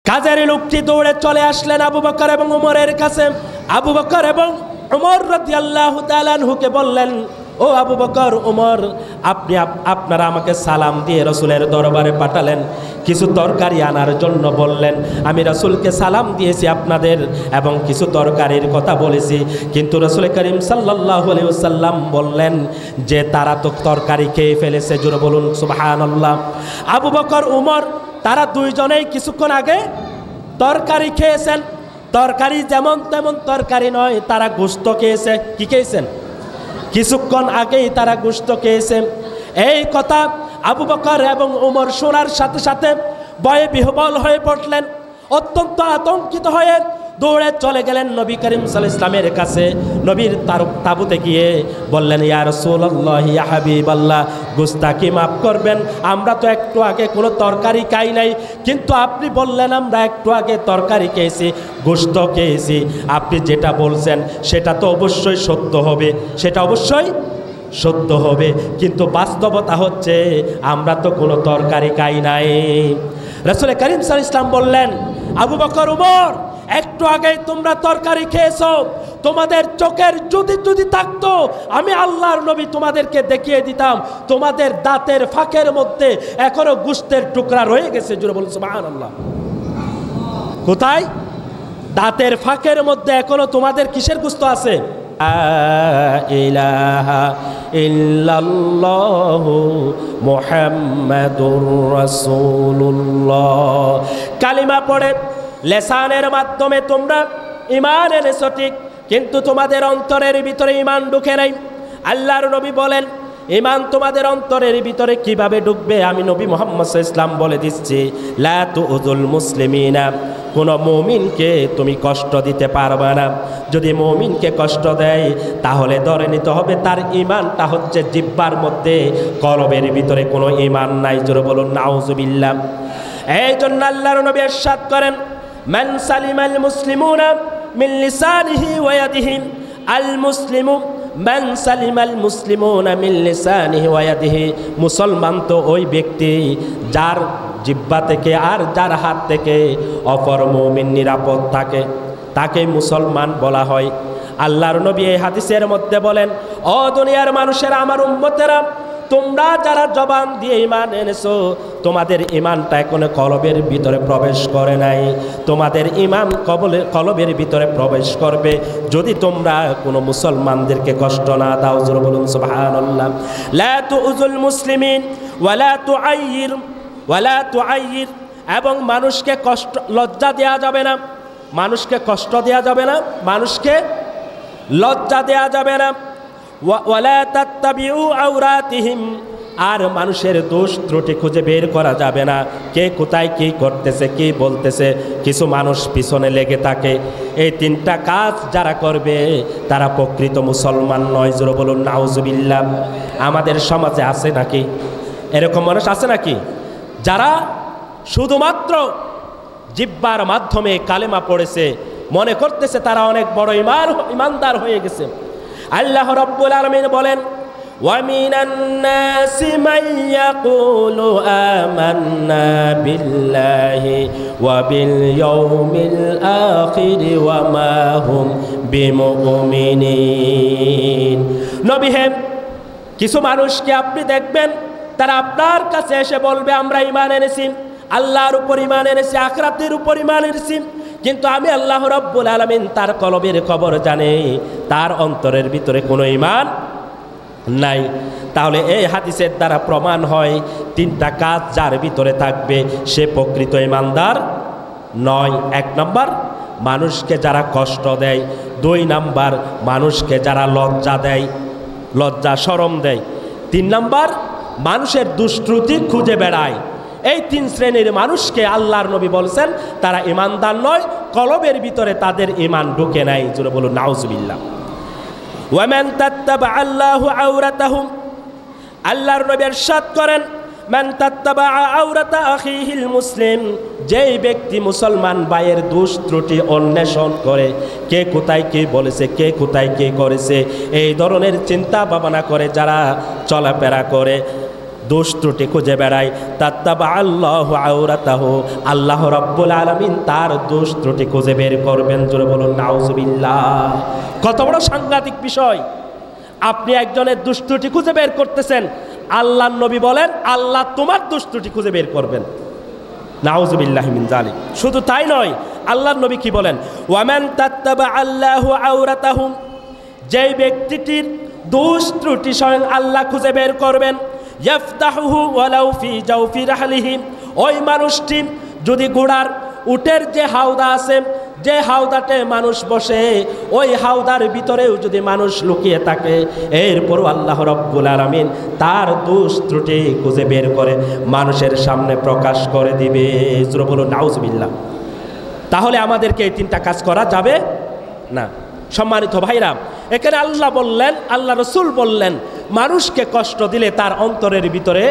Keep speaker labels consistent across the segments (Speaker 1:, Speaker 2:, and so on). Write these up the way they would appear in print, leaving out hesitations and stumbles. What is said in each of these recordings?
Speaker 1: কাজের লোকটি দৌড়ে চলে আসলেন আবু বকর এবং উমরের কাছে। আবু বকর এবং উমর রাদিয়াল্লাহু তাআলা আনহুকে বললেন, ও আবু বকর, উমর, আপনারা আমাকে সালাম দিয়ে রাসূলের দরবারে পাঠালেন, কিছু তরকারি আনার জন্য বললেন। আমি রাসূলকে সালাম দিয়েছি আপনাদের এবং কিছু তরকারির কথা বলেছি, কিন্তু রাসূল করিম সাল্লাল্লাহু আলাইহি ওয়াসাল্লাম বললেন যে তারা তো তরকারি খেয়ে ফেলেছে। জোরে বলুন সুবহানাল্লাহ। আবু বকর, উমর তারা দুইজনেই কিছুক্ষণ আগে তরকারি খেয়েছেন। তরকারি যেমন তেমন তরকারি নয়, তারা গোশত খেয়েছে। কি খেয়েছেন? কিছুক্ষণ আগেই তারা গোশত খেয়েছেন। এই কথা আবু বকর এবং উমর শোনার সাথে সাথে ভয়ে বিহ্বল হয়ে পড়লেন। অত্যন্ত আতঙ্কিত হয়ে দৌড়ে চলে গেলেন নবী করিম সাল্লাল্লাহু আলাইহি ওয়াসাল্লামের কাছে। নবীর তাবুতে গিয়ে বললেন, ইয়া রাসূলুল্লাহ, ইয়া হাবিবাল্লাহ, গুস্তাখি মাফ করবেন, আমরা তো একটু আগে কোনো তরকারি খাই নাই, কিন্তু আপনি বললেন আমরা একটু আগে তরকারি খেয়েছি, গোশত খেয়েছি। আপনি যেটা বলছেন সেটা তো অবশ্যই সত্য হবে, সেটা অবশ্যই সত্য হবে, কিন্তু বাস্তবতা হচ্ছে আমরা তো কোনো তরকারি খাই নাই। রাসূল করিম সাল্লাল্লাহু আলাইহি ওয়াসাল্লাম বললেন, আবু বকর, উমর, একটু আগেই তোমরা তরকারি খেয়েছো, তোমাদের চোখের যদি থাকতো আমি আল্লাহর নবী তোমাদেরকে দেখিয়ে দিতাম তোমাদের দাঁতের ফাঁকের মধ্যে এখনো গোশতের টুকরা রয়ে গেছে। জোরে বলুন সুবহানাল্লাহ। কোথায়? দাঁতের ফাঁকের মধ্যে এখনো তোমাদের কিসের গোশত আছে? ইলাহা ইল্লাল্লাহু মুহাম্মাদুর রাসূলুল্লাহ কালিমা পড়ে লেসানের মাধ্যমে তোমরা ঈমান এনেছো ঠিক, কিন্তু তোমাদের অন্তরের ভিতরে ঈমান ঢুকে নাই। আল্লাহর নবী বলেন, ঈমান তোমাদের অন্তরের ভিতরে কিভাবে ঢুকবে আমি নবী মুহাম্মদ সাল্লাল্লাহু আলাইহি ওয়াসাল্লাম বলে দিচ্ছি। লা তুযুল মুসলিমিনা, কোনো মুমিনকে তুমি কষ্ট দিতে পারবে না। যদি মুমিনকে কষ্ট দেয় তাহলে ধরে নিতে হবে তার ঈমানটা হচ্ছে জিহ্বার মধ্যে, কলবের ভিতরে কোনো ঈমান নাই। জোরে বলুন নাউজুবিল্লাহ। এই জন্য আল্লাহর নবী ইরশাদ করেন, মান সালিমাল মুসলিমুনা মিন লিসানিহি ওয়া ইয়াদিহি, আল মুসলিমু মান সালিমাল মুসলিমুনা মিন লিসানিহি ওয়া ইয়াদিহি, মুসলমান তো ওই ব্যক্তি যার জিহ্বা থেকে আর যার হাত থেকে অপর মুমিন নিরাপদ থাকে, তাকে মুসলমান বলা হয়। আল্লাহর নবী এই হাদিসের মধ্যে বলেন, ও দুনিয়ার মানুষেরা, আমার উম্মতেরা, তোমরা যারা জবান দিয়ে ঈমান এনেছো, তোমাদের ঈমানটা এখনো কলবের ভিতরে প্রবেশ করে নাই। তোমাদের ঈমান কলবের ভিতরে প্রবেশ করবে যদি তোমরা কোনো মুসলমানদেরকে কষ্ট না দাও। জোরে বলুন সুবহানাল্লাহ। লা তুযুল মুসলিমিন ওয়ালা তুআইয়ির ওয়ালা তুআইয়ির, এবং মানুষকে কষ্ট লজ্জা দেয়া যাবে না, মানুষকে কষ্ট দেয়া যাবে না, মানুষকে লজ্জা দেয়া যাবে না। ওয়ালা তাত্তাবিউ আওরাতিহিম, আর মানুষের দোষ ত্রুটি খুঁজে বের করা যাবে না, কে কোথায় কী করতেছে, কী বলতেছে। কিছু মানুষ পিছনে লেগে থাকে। এই তিনটা কাজ যারা করবে তারা প্রকৃত মুসলমান নয়। জোরে বলুন নাউজুবিল্লাহ। আমাদের সমাজে আছে নাকি এরকম মানুষ? আছে নাকি যারা শুধুমাত্র জিহ্বার মাধ্যমে কালেমা পড়েছে, মনে করতেছে তারা অনেক বড় ইমানদার হয়ে গেছে? আল্লাহ রাব্বুল আলামিন বলেন, ওয়া মিনান নাসি মান ইয়াকুলু আমান্না বিল্লাহি ওয়া বিল ইয়াউমিল আখির ওয়া মা হুম বিমুমিনিন। নবী হে, কিছু মানুষকে আপনি দেখবেন তারা আপনার কাছে এসে বলবে আমরা ঈমান এনেছি, আল্লাহর উপর ঈমান এনেছি, আখিরাতের উপর ঈমান এনেছি, কিন্তু আমি আল্লাহ রাব্বুল আলামিন তার কলবের খবর জানে, তার অন্তরের ভিতরে কোনো ঈমান নাই। তাহলে এই হাদিসের দ্বারা প্রমাণ হয় তিনটা কাজ যার ভিতরে থাকবে সে প্রকৃত ঈমানদার নয়। 1 নম্বর, মানুষকে যারা কষ্ট দেয়। 2 নম্বর, মানুষকে যারা লজ্জা দেয়, লজ্জা শরম দেয়। 3 নম্বর, মানুষের দুষ্কৃতি খুঁজে বেড়ায়। এই 3 শ্রেণীর মানুষকে আল্লাহর নবী বলছেন তারা ঈমানদার নয়, কলবের ভিতরে তাদের ঈমান ঢুকে নাই। জোরে বলুন নাউজুবিল্লাহ। ওয়া মান তাত্তাবা আল্লাহু আওরাতাহুম, আল্লাহর নবী ইরশাদ করেন, মান তাত্তাবা আওরাতা আখিহিল মুসলিম, যেই ব্যক্তি মুসলমান ভাইয়ের দোষ ত্রুটি অন্বেষণ করে, কে কোথায় কে বলেছে, কে কোথায় কে করেছে, এই ধরনের চিন্তা ভাবনা করে যারা চলাফেরা করে, দোষ ত্রুটি খুঁজে বেড়ায়, তাত্তাবা আল্লাহু আওরাতাহু, আল্লাহ রাব্বুল আলামিন তার দোষ ত্রুটি খুঁজে বের করবেন। জোরে বলুন নাউজুবিল্লাহ। কত বড় সাংঘাতিক বিষয়! আপনি একজনের দোষ ত্রুটি খুঁজে বের করতেছেন, আল্লাহর নবী বলেন আল্লাহ তোমার দোষ ত্রুটি খুঁজে বের করবেন। নাউজুবিল্লাহি মিন যালিক। শুধু তাই নয়, আল্লাহর নবী কি বলেন? ওয়ামান তাত্তাবা আল্লাহু আওরাতাহু, যেই ব্যক্তিটির দোষ ত্রুটি স্বয়ং আল্লাহ খুঁজে বের করবেন, ইয়াফতাহুহু ওয়ালাউ ফি জাওফি রাহলিহি, ওই মানুষটি যদি ঘোড়ার উটের যে হাওদা আছে, যে হাওদাতে মানুষ বসে, ওই হাওদার ভিতরেও যদি মানুষ লুকিয়ে থাকে, এরপরও আল্লাহ রাব্বুল আলামিন তার দোষ ত্রুটি খুঁজে বের করে মানুষের সামনে প্রকাশ করে দিবে। জোরে বলুন নাউজুবিল্লাহ। তাহলে আমাদেরকে এই তিনটা কাজ করা যাবে না। সম্মানিত ভাইরা, এখানে আল্লাহ বললেন, আল্লাহ রসুল বললেন, মানুষকে কষ্ট দিলে তার অন্তরের ভিতরে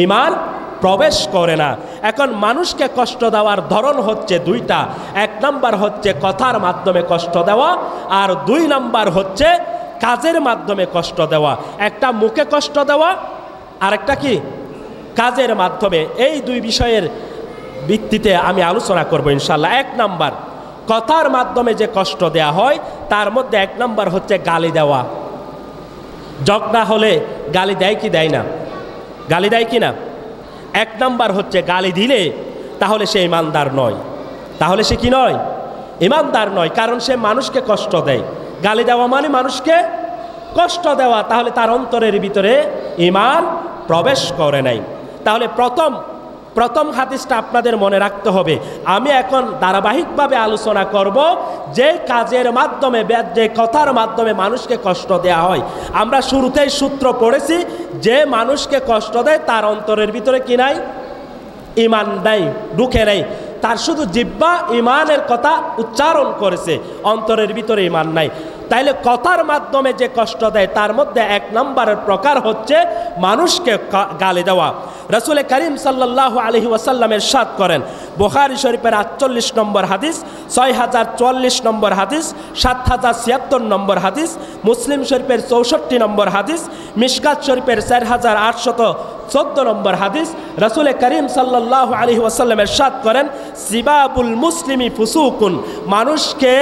Speaker 1: ঈমান প্রবেশ করে না। এখন মানুষকে কষ্ট দেওয়ার ধরন হচ্ছে দুইটা। এক নাম্বার হচ্ছে কথার মাধ্যমে কষ্ট দেওয়া, আর দুই নাম্বার হচ্ছে কাজের মাধ্যমে কষ্ট দেওয়া। একটা মুখে কষ্ট দেওয়া, আর একটা কি কাজের মাধ্যমে। এই দুই বিষয়ের ভিত্তিতে আমি আলোচনা করব ইনশাআল্লাহ। এক নাম্বার, কথার মাধ্যমে যে কষ্ট দেয়া হয় তার মধ্যে এক নাম্বার হচ্ছে গালি দেওয়া। ঝগড়া হলে গালি দেয় কি দেয় না? গালি দেয় কি না? এক নাম্বার হচ্ছে গালি দিলে তাহলে সে ইমানদার নয়। তাহলে সে কি নয়? ইমানদার নয়, কারণ সে মানুষকে কষ্ট দেয়। গালি দেওয়া মানে মানুষকে কষ্ট দেওয়া, তাহলে তার অন্তরের ভিতরে ঈমান প্রবেশ করে নাই। তাহলে প্রথম হাদিসটা আপনাদের মনে রাখতে হবে। আমি এখন ধারাবাহিকভাবে আলোচনা করব যে কাজের মাধ্যমে, যে কথার মাধ্যমে মানুষকে কষ্ট দেয়া হয়। আমরা শুরুতেই সূত্র পড়েছি, যে মানুষকে কষ্ট দেয় তার অন্তরের ভিতরে কি নাই? ঈমান নাই, ঢুকে নেই। তার শুধু জিহ্বা ঈমানের কথা উচ্চারণ করেছে, অন্তরের ভিতরে ঈমান নাই। তাইলে কথার মাধ্যমে যে কষ্ট দেয় তার মধ্যে এক নম্বরের প্রকার হচ্ছে মানুষকে গালি দেওয়া। রাসূল করিম সাল্লাল্লাহু আলাইহি ওয়াসাল্লাম ইরশাদ করেন, বুখারী শরীফের 48 নম্বর হাদিস, 6044 নম্বর হাদিস, 7076 নম্বর হাদিস, মুসলিম শরীফের 64 নম্বর হাদিস, মিশকাত শরীফের 4814 নম্বর হাদিস। রাসূল করিম সাল্লাল্লাহু আলাইহি ওয়াসাল্লাম ইরশাদ করেন, সিবাবুল মুসলিমি ফুসুকুন, মানুষকে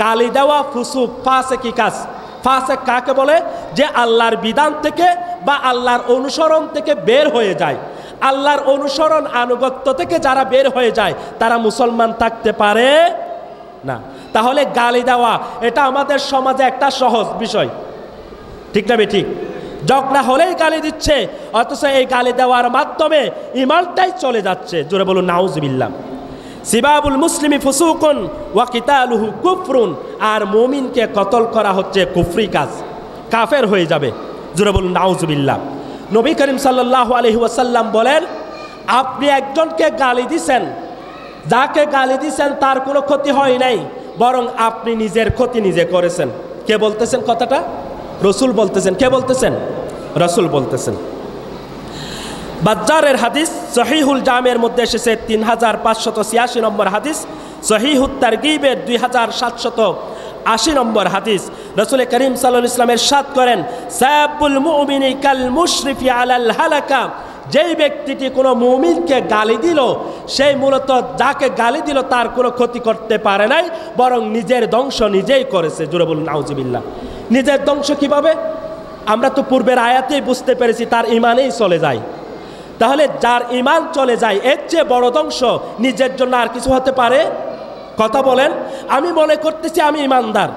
Speaker 1: গালি দেওয়া ফুসুক, ফাসেকি কাজ। ফাসেক কাকে বলে? যে আল্লাহর বিধান থেকে বা আল্লাহর অনুসরণ থেকে বের হয়ে যায়। আল্লাহর অনুসরণ আনুগত্য থেকে যারা বের হয়ে যায় তারা মুসলমান থাকতে পারে না। তাহলে গালি দেওয়া এটা আমাদের সমাজে একটা সহজ বিষয়, ঠিক না ঠিক? ঝগড়া হলেই গালি দিচ্ছে, অথচ এই গালি দেওয়ার মাধ্যমে ঈমানটাই চলে যাচ্ছে। জোরে বলুন নাউজুবিল্লাহ। সিবাবুল মুসলিমি ফুসুকুন ওয়া কিতালুহু কুফরুন, আর মুমিনকে কতল করা হচ্ছে কুফরি কাজ, কাফের হয়ে যাবে। জোরে বলুন নাউজুবিল্লাহ। নবী করিম সাল্লাল্লাহু আলাইহি ওয়াসাল্লাম বলেন, আপনি একজনকে গালি দিছেন, যাকে গালি দিছেন তার কোনো ক্ষতি হয় নাই, বরং আপনি নিজের ক্ষতি নিজে করেছেন। কে বলতেছেন কথাটা? রসুল বলতেছেন। কে বলতেছেন? রসুল বলতেছেন। বাজ্জারের হাদিস সহিহুল জামের মধ্যে এসেছে 3586 নম্বর হাদিস, সহিহুত তারগীবের 2780 নম্বর হাদিস। রাসূল করিম সাল্লাল্লাহু আলাইহি ওয়াসাল্লাম ইরশাদ করেন, সাবুল মুমিনি কাল মুশরিফি আলাল হালাকা, যেই ব্যক্তিটি কোনো মুমিনকে গালি দিল, সেই মূলত যাকে গালি দিল তার কোনো ক্ষতি করতে পারে নাই, বরং নিজের ধ্বংস নিজেই করেছে। জোরে বলুন নাউজুবিল্লাহ। নিজের ধ্বংস কিভাবে? আমরা তো পূর্বের আয়াতেই বুঝতে পেরেছি, তার ঈমানেই চলে যায়। তাহলে যার ঈমান চলে যায়, এর চেয়ে বড় ধ্বংস নিজের জন্য আর কিছু হতে পারে? কথা বলেন। আমি মনে করতেছি আমি ঈমানদার,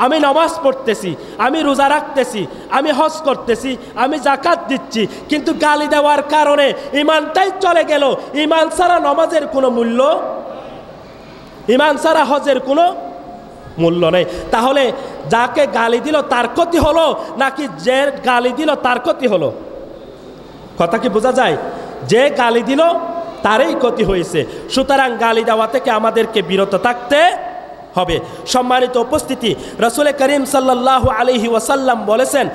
Speaker 1: আমি নামাজ পড়তেছি, আমি রোজা রাখতেছি, আমি হজ করতেছি, আমি যাকাত দিচ্ছি, কিন্তু গালি দেওয়ার কারণে ঈমানটাই চলে গেল। ঈমান ছাড়া নামাজের কোনো মূল্য, ঈমান ছাড়া হজের কোনো মূল্য নেই। তাহলে যাকে গালি দিল তার ক্ষতি হলো, নাকি যে গালি দিল তার ক্ষতি হলো? কথা কি বোঝা যায়? যে গালি দিল তারই ক্ষতি হয়েছে। সুতরাং গালি দেওয়া থেকে আমাদেরকে বিরত থাকতে হবে। সম্মানিত উপস্থিতি, রাসূল করিম সাল্লাল্লাহু আলাইহি ওয়াসাল্লাম বলেছেন,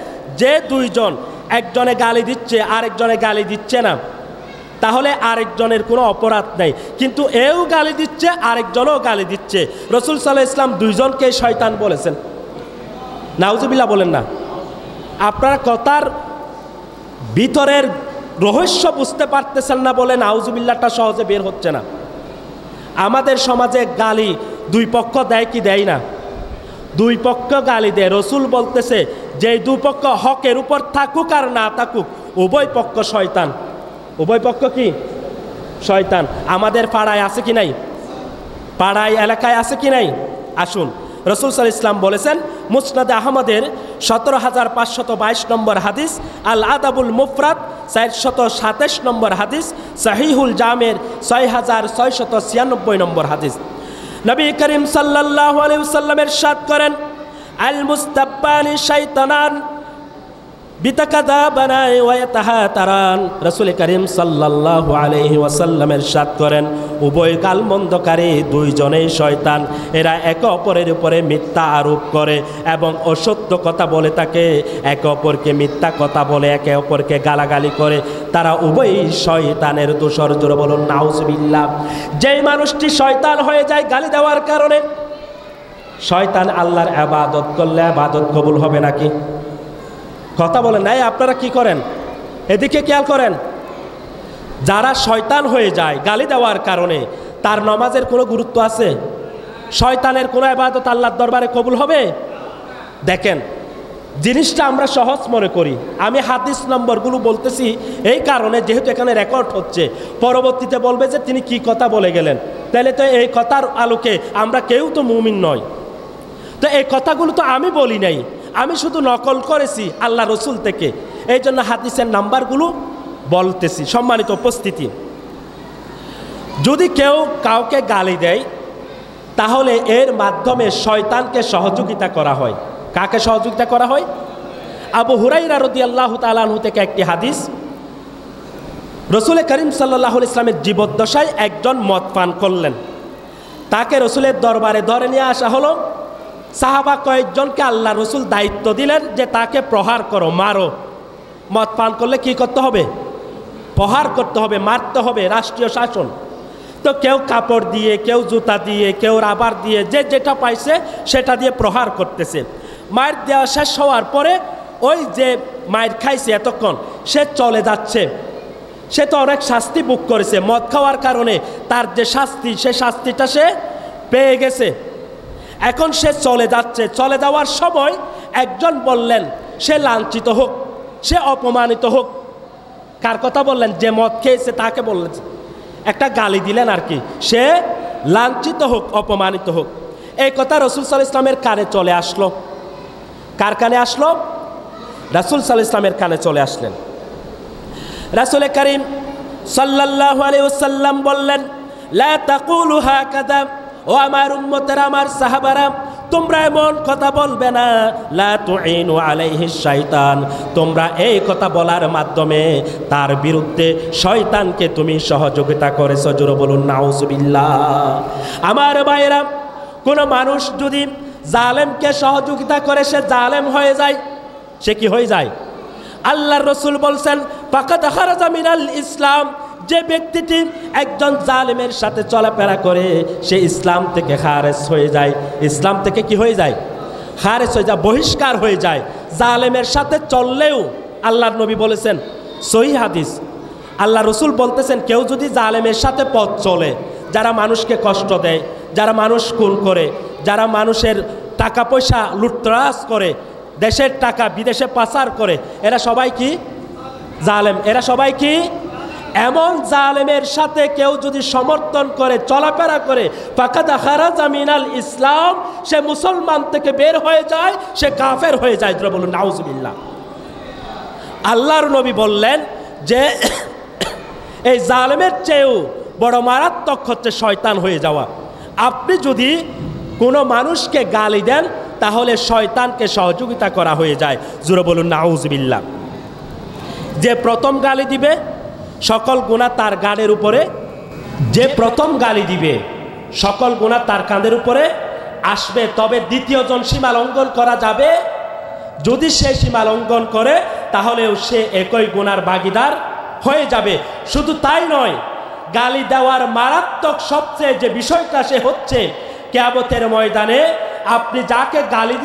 Speaker 1: যে দুইজন, একজনে গালি দিচ্ছে আরেকজনে গালি দিচ্ছে না, তাহলে আরেকজনের কোনো অপরাধ নাই, কিন্তু এও গালি দিচ্ছে আরেকজনও গালি দিচ্ছে। রাসূল সাল্লাল্লাহু আলাইহি ওয়াসাল্লাম দুইজনকে শয়তান বলেছেন। নাউজুবিল্লাহ বলেন না? আপনারা কথার ভিতরের রহস্য বুঝতে পারতেছেন না বলে নাউজুবিল্লাহটা সহজে বের হচ্ছে না। আমাদের সমাজে গালি দুই পক্ষ দেয় কি দেয় না? দুই পক্ষ গালি দেয়। রসুল বলতেছে যে দুই পক্ষ হকের উপর থাকুক আর না থাকুক, উভয় পক্ষ শয়তান। উভয় পক্ষ কি? শয়তান। আমাদের পাড়ায় আছে কি নাই? পাড়ায় এলাকায় আছে কি নাই? আসুন, রসুল সাল্লাল্লাহু আলাইহি ওয়াসাল্লাম বলেছেন, মুসনাদে আহমদের ১৭,৫২২ নম্বর হাদিস, আল আদাবুল মুফরাদ ৪২৭ নম্বর হাদিস, সহিহুল জামের ৬৬৯৬ নম্বর হাদিস। নবী করিম সাল্লাল্লাহু আলাইহি ওয়াসাল্লাম ইরশাদ করেন, আল মুস্তাব্বানি শাইতানান বিতাকাদাবানা ওয়া ইয়াতাহাতারান। রাসূল করিম সাল্লাল্লাহু আলাইহি ওয়াসাল্লাম ইরশাদ করেন, উভয় গালমন্দকারী দুইজনেই শয়তান। এরা একে অপরের উপরে মিথ্যা আরোপ করে এবং অসত্য কথা বলে থাকে, একে অপরকে মিথ্যা কথা বলে, একে অপরকে গালাগালি করে। তারা উভয়ই শয়তানের দোসর। জোরে বলুন নাউজুবিল্লাহ। যেই মানুষটি শয়তান হয়ে যায় গালি দেওয়ার কারণে, শয়তান আল্লাহর ইবাদত করলে ইবাদত কবুল হবে নাকি? কথা বলেন নাই? আপনারা কি করেন? এদিকে খেয়াল করেন। যারা শয়তান হয়ে যায় গালি দেওয়ার কারণে, তার নামাজের কোনো গুরুত্ব আছে? শয়তানের কোনো ইবাদত আল্লাহর দরবারে কবুল হবে? দেখেন, জিনিসটা আমরা সহজ মনে করি। আমি হাদিস নম্বরগুলো বলতেছি এই কারণে, যেহেতু এখানে রেকর্ড হচ্ছে, পরবর্তীতে বলবে যে তিনি কি কথা বলে গেলেন। তাহলে তো এই কথার আলোকে আমরা কেউ তো মুমিন নয়। তো এই কথাগুলো তো আমি বলি নাই, আমি শুধু নকল করেছি আল্লাহ রসুল থেকে। এই জন্য হাদিসের নাম্বারগুলো বলতেছি। সম্মানিত উপস্থিতি, যদি কেউ কাউকে গালি দেয় তাহলে এর মাধ্যমে শয়তানকে সহযোগিতা করা হয়। কাকে সহযোগিতা করা হয়? আবু হুরায়রা রাদিয়াল্লাহু তাআলা আনহু থেকে একটি হাদিস, রসুল করিম সাল্লাল্লাহু আলাইহি ওয়াসাল্লামের জীবদ্দশায় একজন মদ পান করলেন। তাকে রসুলের দরবারে ধরে নিয়ে আসা হলো। সাহাবা কয়েকজনকে আল্লাহ রসুল দায়িত্ব দিলেন যে তাকে প্রহার করো, মারো। মদ পান করলে কি করতে হবে? প্রহার করতে হবে, মারতে হবে, রাষ্ট্রীয় শাসন। তো কেউ কাপড় দিয়ে, কেউ জুতা দিয়ে, কেউ রাবার দিয়ে, যে যেটা পাইছে সেটা দিয়ে প্রহার করতেছে। মায়ের দেওয়া শেষ হওয়ার পরে ওই যে মায়ের খাইছে এতক্ষণ, সে চলে যাচ্ছে। সে তো অনেক শাস্তি ভোগ করেছে মদ খাওয়ার কারণে। তার যে শাস্তি, সে শাস্তিটা সে পেয়ে গেছে। এখন সে চলে যাচ্ছে। চলে যাওয়ার সময় একজন বললেন, সে লাঞ্ছিত হোক, সে অপমানিত হোক। কার কথা বললেন? যে মদ খেয়েছে তাকে বললেন, একটা গালি দিলেন আর কি। সে লাঞ্ছিত হোক, অপমানিত হোক। এই কথা রাসূল সাল্লাল্লাহু আলাইহি ওয়াসাল্লামের কানে চলে আসলো। কার কানে আসলো? রাসূল সাল্লাল্লাহু আলাইহি ওয়াসাল্লামের কানে চলে আসলেন। রাসূল করিম সাল্লাল্লাহু আলাইহি ওয়াসাল্লাম বললেন, লা তাকুলু হাকাযা, ও আমার উম্মতেরা, আমার সাহাবারা, তোমরা এমন কথা বলবে না। লা তুইনু আলাইহি শাইতান, তোমরা এই কথা বলার মাধ্যমে তার বিরুদ্ধে শয়তানকে তুমি সহযোগিতা করেছো। জোরে বলুন নাউজুবিল্লাহ। আমার ভাইরা, কোনো মানুষ যদি জালেমকে সহযোগিতা করে সে জালেম হয়ে যায়। সে কি হয়ে যায়? আল্লাহর রসুল বলছেন, ফাকাদ খারাজা মিনাল ইসলাম, যে ব্যক্তিটি একজন জালেমের সাথে চলাফেরা করে সে ইসলাম থেকে খারেজ হয়ে যায়। ইসলাম থেকে কি হয়ে যায়? খারেজ হয়ে যায়, বহিষ্কার হয়ে যায়। জালেমের সাথে চললেও আল্লাহর নবী বলেছেন, সহিহ হাদিস, আল্লাহ রসুল বলতেছেন, কেউ যদি জালেমের সাথে পথ চলে, যারা মানুষকে কষ্ট দেয়, যারা মানুষ খুন করে, যারা মানুষের টাকা পয়সা লুটতরাজ করে, দেশের টাকা বিদেশে পাচার করে, এরা সবাই কি? জালেম। এরা সবাই কি? এমন জালেমের সাথে কেউ যদি সমর্থন করে, চলাফেরা করে, ফাকাদ খারাজা মিনাল ইসলাম, সে মুসলমান থেকে বের হয়ে যায়, সে কাফের হয়ে যায়। বলুন নাউজুবিল্লাহ। আল্লাহর নবী বললেন যে এই জালেমের চেয়েও বড় মারাত্মক হচ্ছে শয়তান হয়ে যাওয়া। আপনি যদি কোনো মানুষকে গালি দেন তাহলে শয়তানকে সহযোগিতা করা হয়ে যায়। জোরে বলুন নাউজুবিল্লাহ। যে প্রথম গালি দিবে সকল গুনাহ তার গানের উপরে, যে প্রথম গালি দিবে সকল গুনাহ তার কাঁধের উপরে আসবে। তবে দ্বিতীয়জন সীমা লঙ্ঘন করা যাবে। যদি সে সীমা লঙ্ঘন করে তাহলেও সে একই গুনার ভাগীদার হয়ে যাবে। শুধু তাই নয়, গালি দেওয়ার মারাত্মক সবচেয়ে যে বিষয়টা সে হচ্ছে, কিয়ামতের ময়দানে আপনি যাকে গালি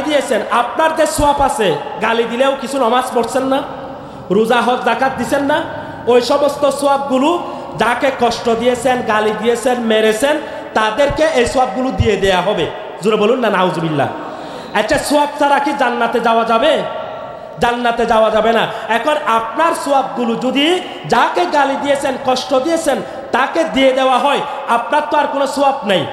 Speaker 1: দিয়েছেন, আপনার যে সওয়াব আছে, গালি দিলেও কিছু নামাজ পড়ছেন না, রোজা হজ যাকাত দিচ্ছেন না, ওই সমস্ত সওয়াবগুলো যাকে কষ্ট দিয়েছেন, গালি দিয়েছেন, মেরেছেন, তাদেরকে এই সওয়াবগুলো দিয়ে দেয়া হবে। জোরে বলুন না নাউজুবিল্লাহ। আচ্ছা, সওয়াব ছাড়া কি জান্নাতে যাওয়া যাবে? জান্নাতে যাওয়া যাবে না। এখন আপনার সওয়াবগুলো যদি যাকে গালি দিয়েছেন, কষ্ট দিয়েছেন, তাকে দিয়ে দেওয়া হয়, আপনার তো আর কোনো সওয়াব নেই।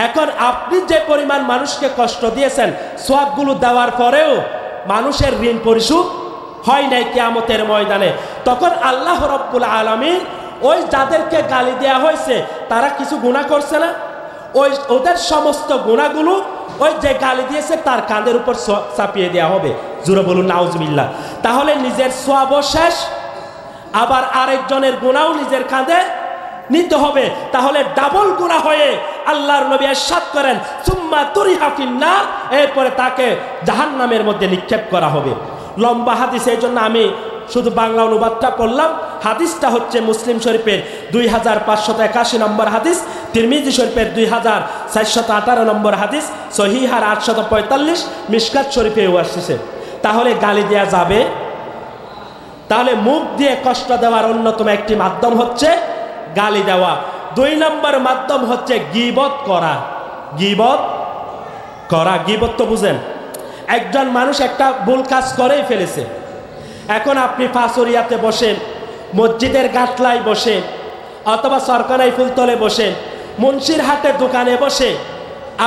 Speaker 1: এখন আপনি যে পরিমাণ মানুষকে কষ্ট দিয়েছেন, সওয়াবগুলো দেওয়ার পরেও মানুষের ঋণ পরিশোধ হয় নাই কিয়ামতের ময়দানে, তখন আল্লাহ রাব্বুল আলামিন ওই যাদেরকে গালি দেয়া হয়েছে তারা কিছু গুনাহ করছে না, ওদের সমস্ত গুনাহগুলো ওই যে গালি দিয়েছে তার কাঁধের উপর চাপিয়ে দেওয়া হবে। জোরে বলুন নাউজুবিল্লাহ। তাহলে নিজের সওয়াবও শেষ, আবার আরেকজনের গুনাহও নিজের কাঁধে নিতে হবে। তাহলে ডাবল গুনাহ হয়ে আল্লাহর নবী ইরশাদ করেন সুম্মা তুরিহা ফিন্নার, এরপরে তাকে জাহান্নামের মধ্যে নিক্ষেপ করা হবে। লম্বা হাদিস, এই জন্য আমি শুধু বাংলা অনুবাদটা পড়লাম। হাদিসটা হচ্ছে মুসলিম শরীফের 2581 নম্বর হাদিস, তিরমিজি শরীফের 2418 নম্বর হাদিস, সহিহার 845, মিশকাত শরীফেও আসছে। তাহলে গালি দেয়া যাবে? তাহলে মুখ দিয়ে কষ্ট দেওয়ার অন্যতম একটি মাধ্যম হচ্ছে গালি দেওয়া। 2 নম্বর মাধ্যম হচ্ছে গীবত করা। গীবত করা, গীবত তো বুঝেন, একজন মানুষ একটা ভুল কাজ করেই ফেলেছে, এখন আপনি ফাঁসরিয়াতে বসেন, মসজিদের গাটলায় বসে, অথবা সরকারি ফুলতলে বসে, মুন্সির হাটের দোকানে বসে,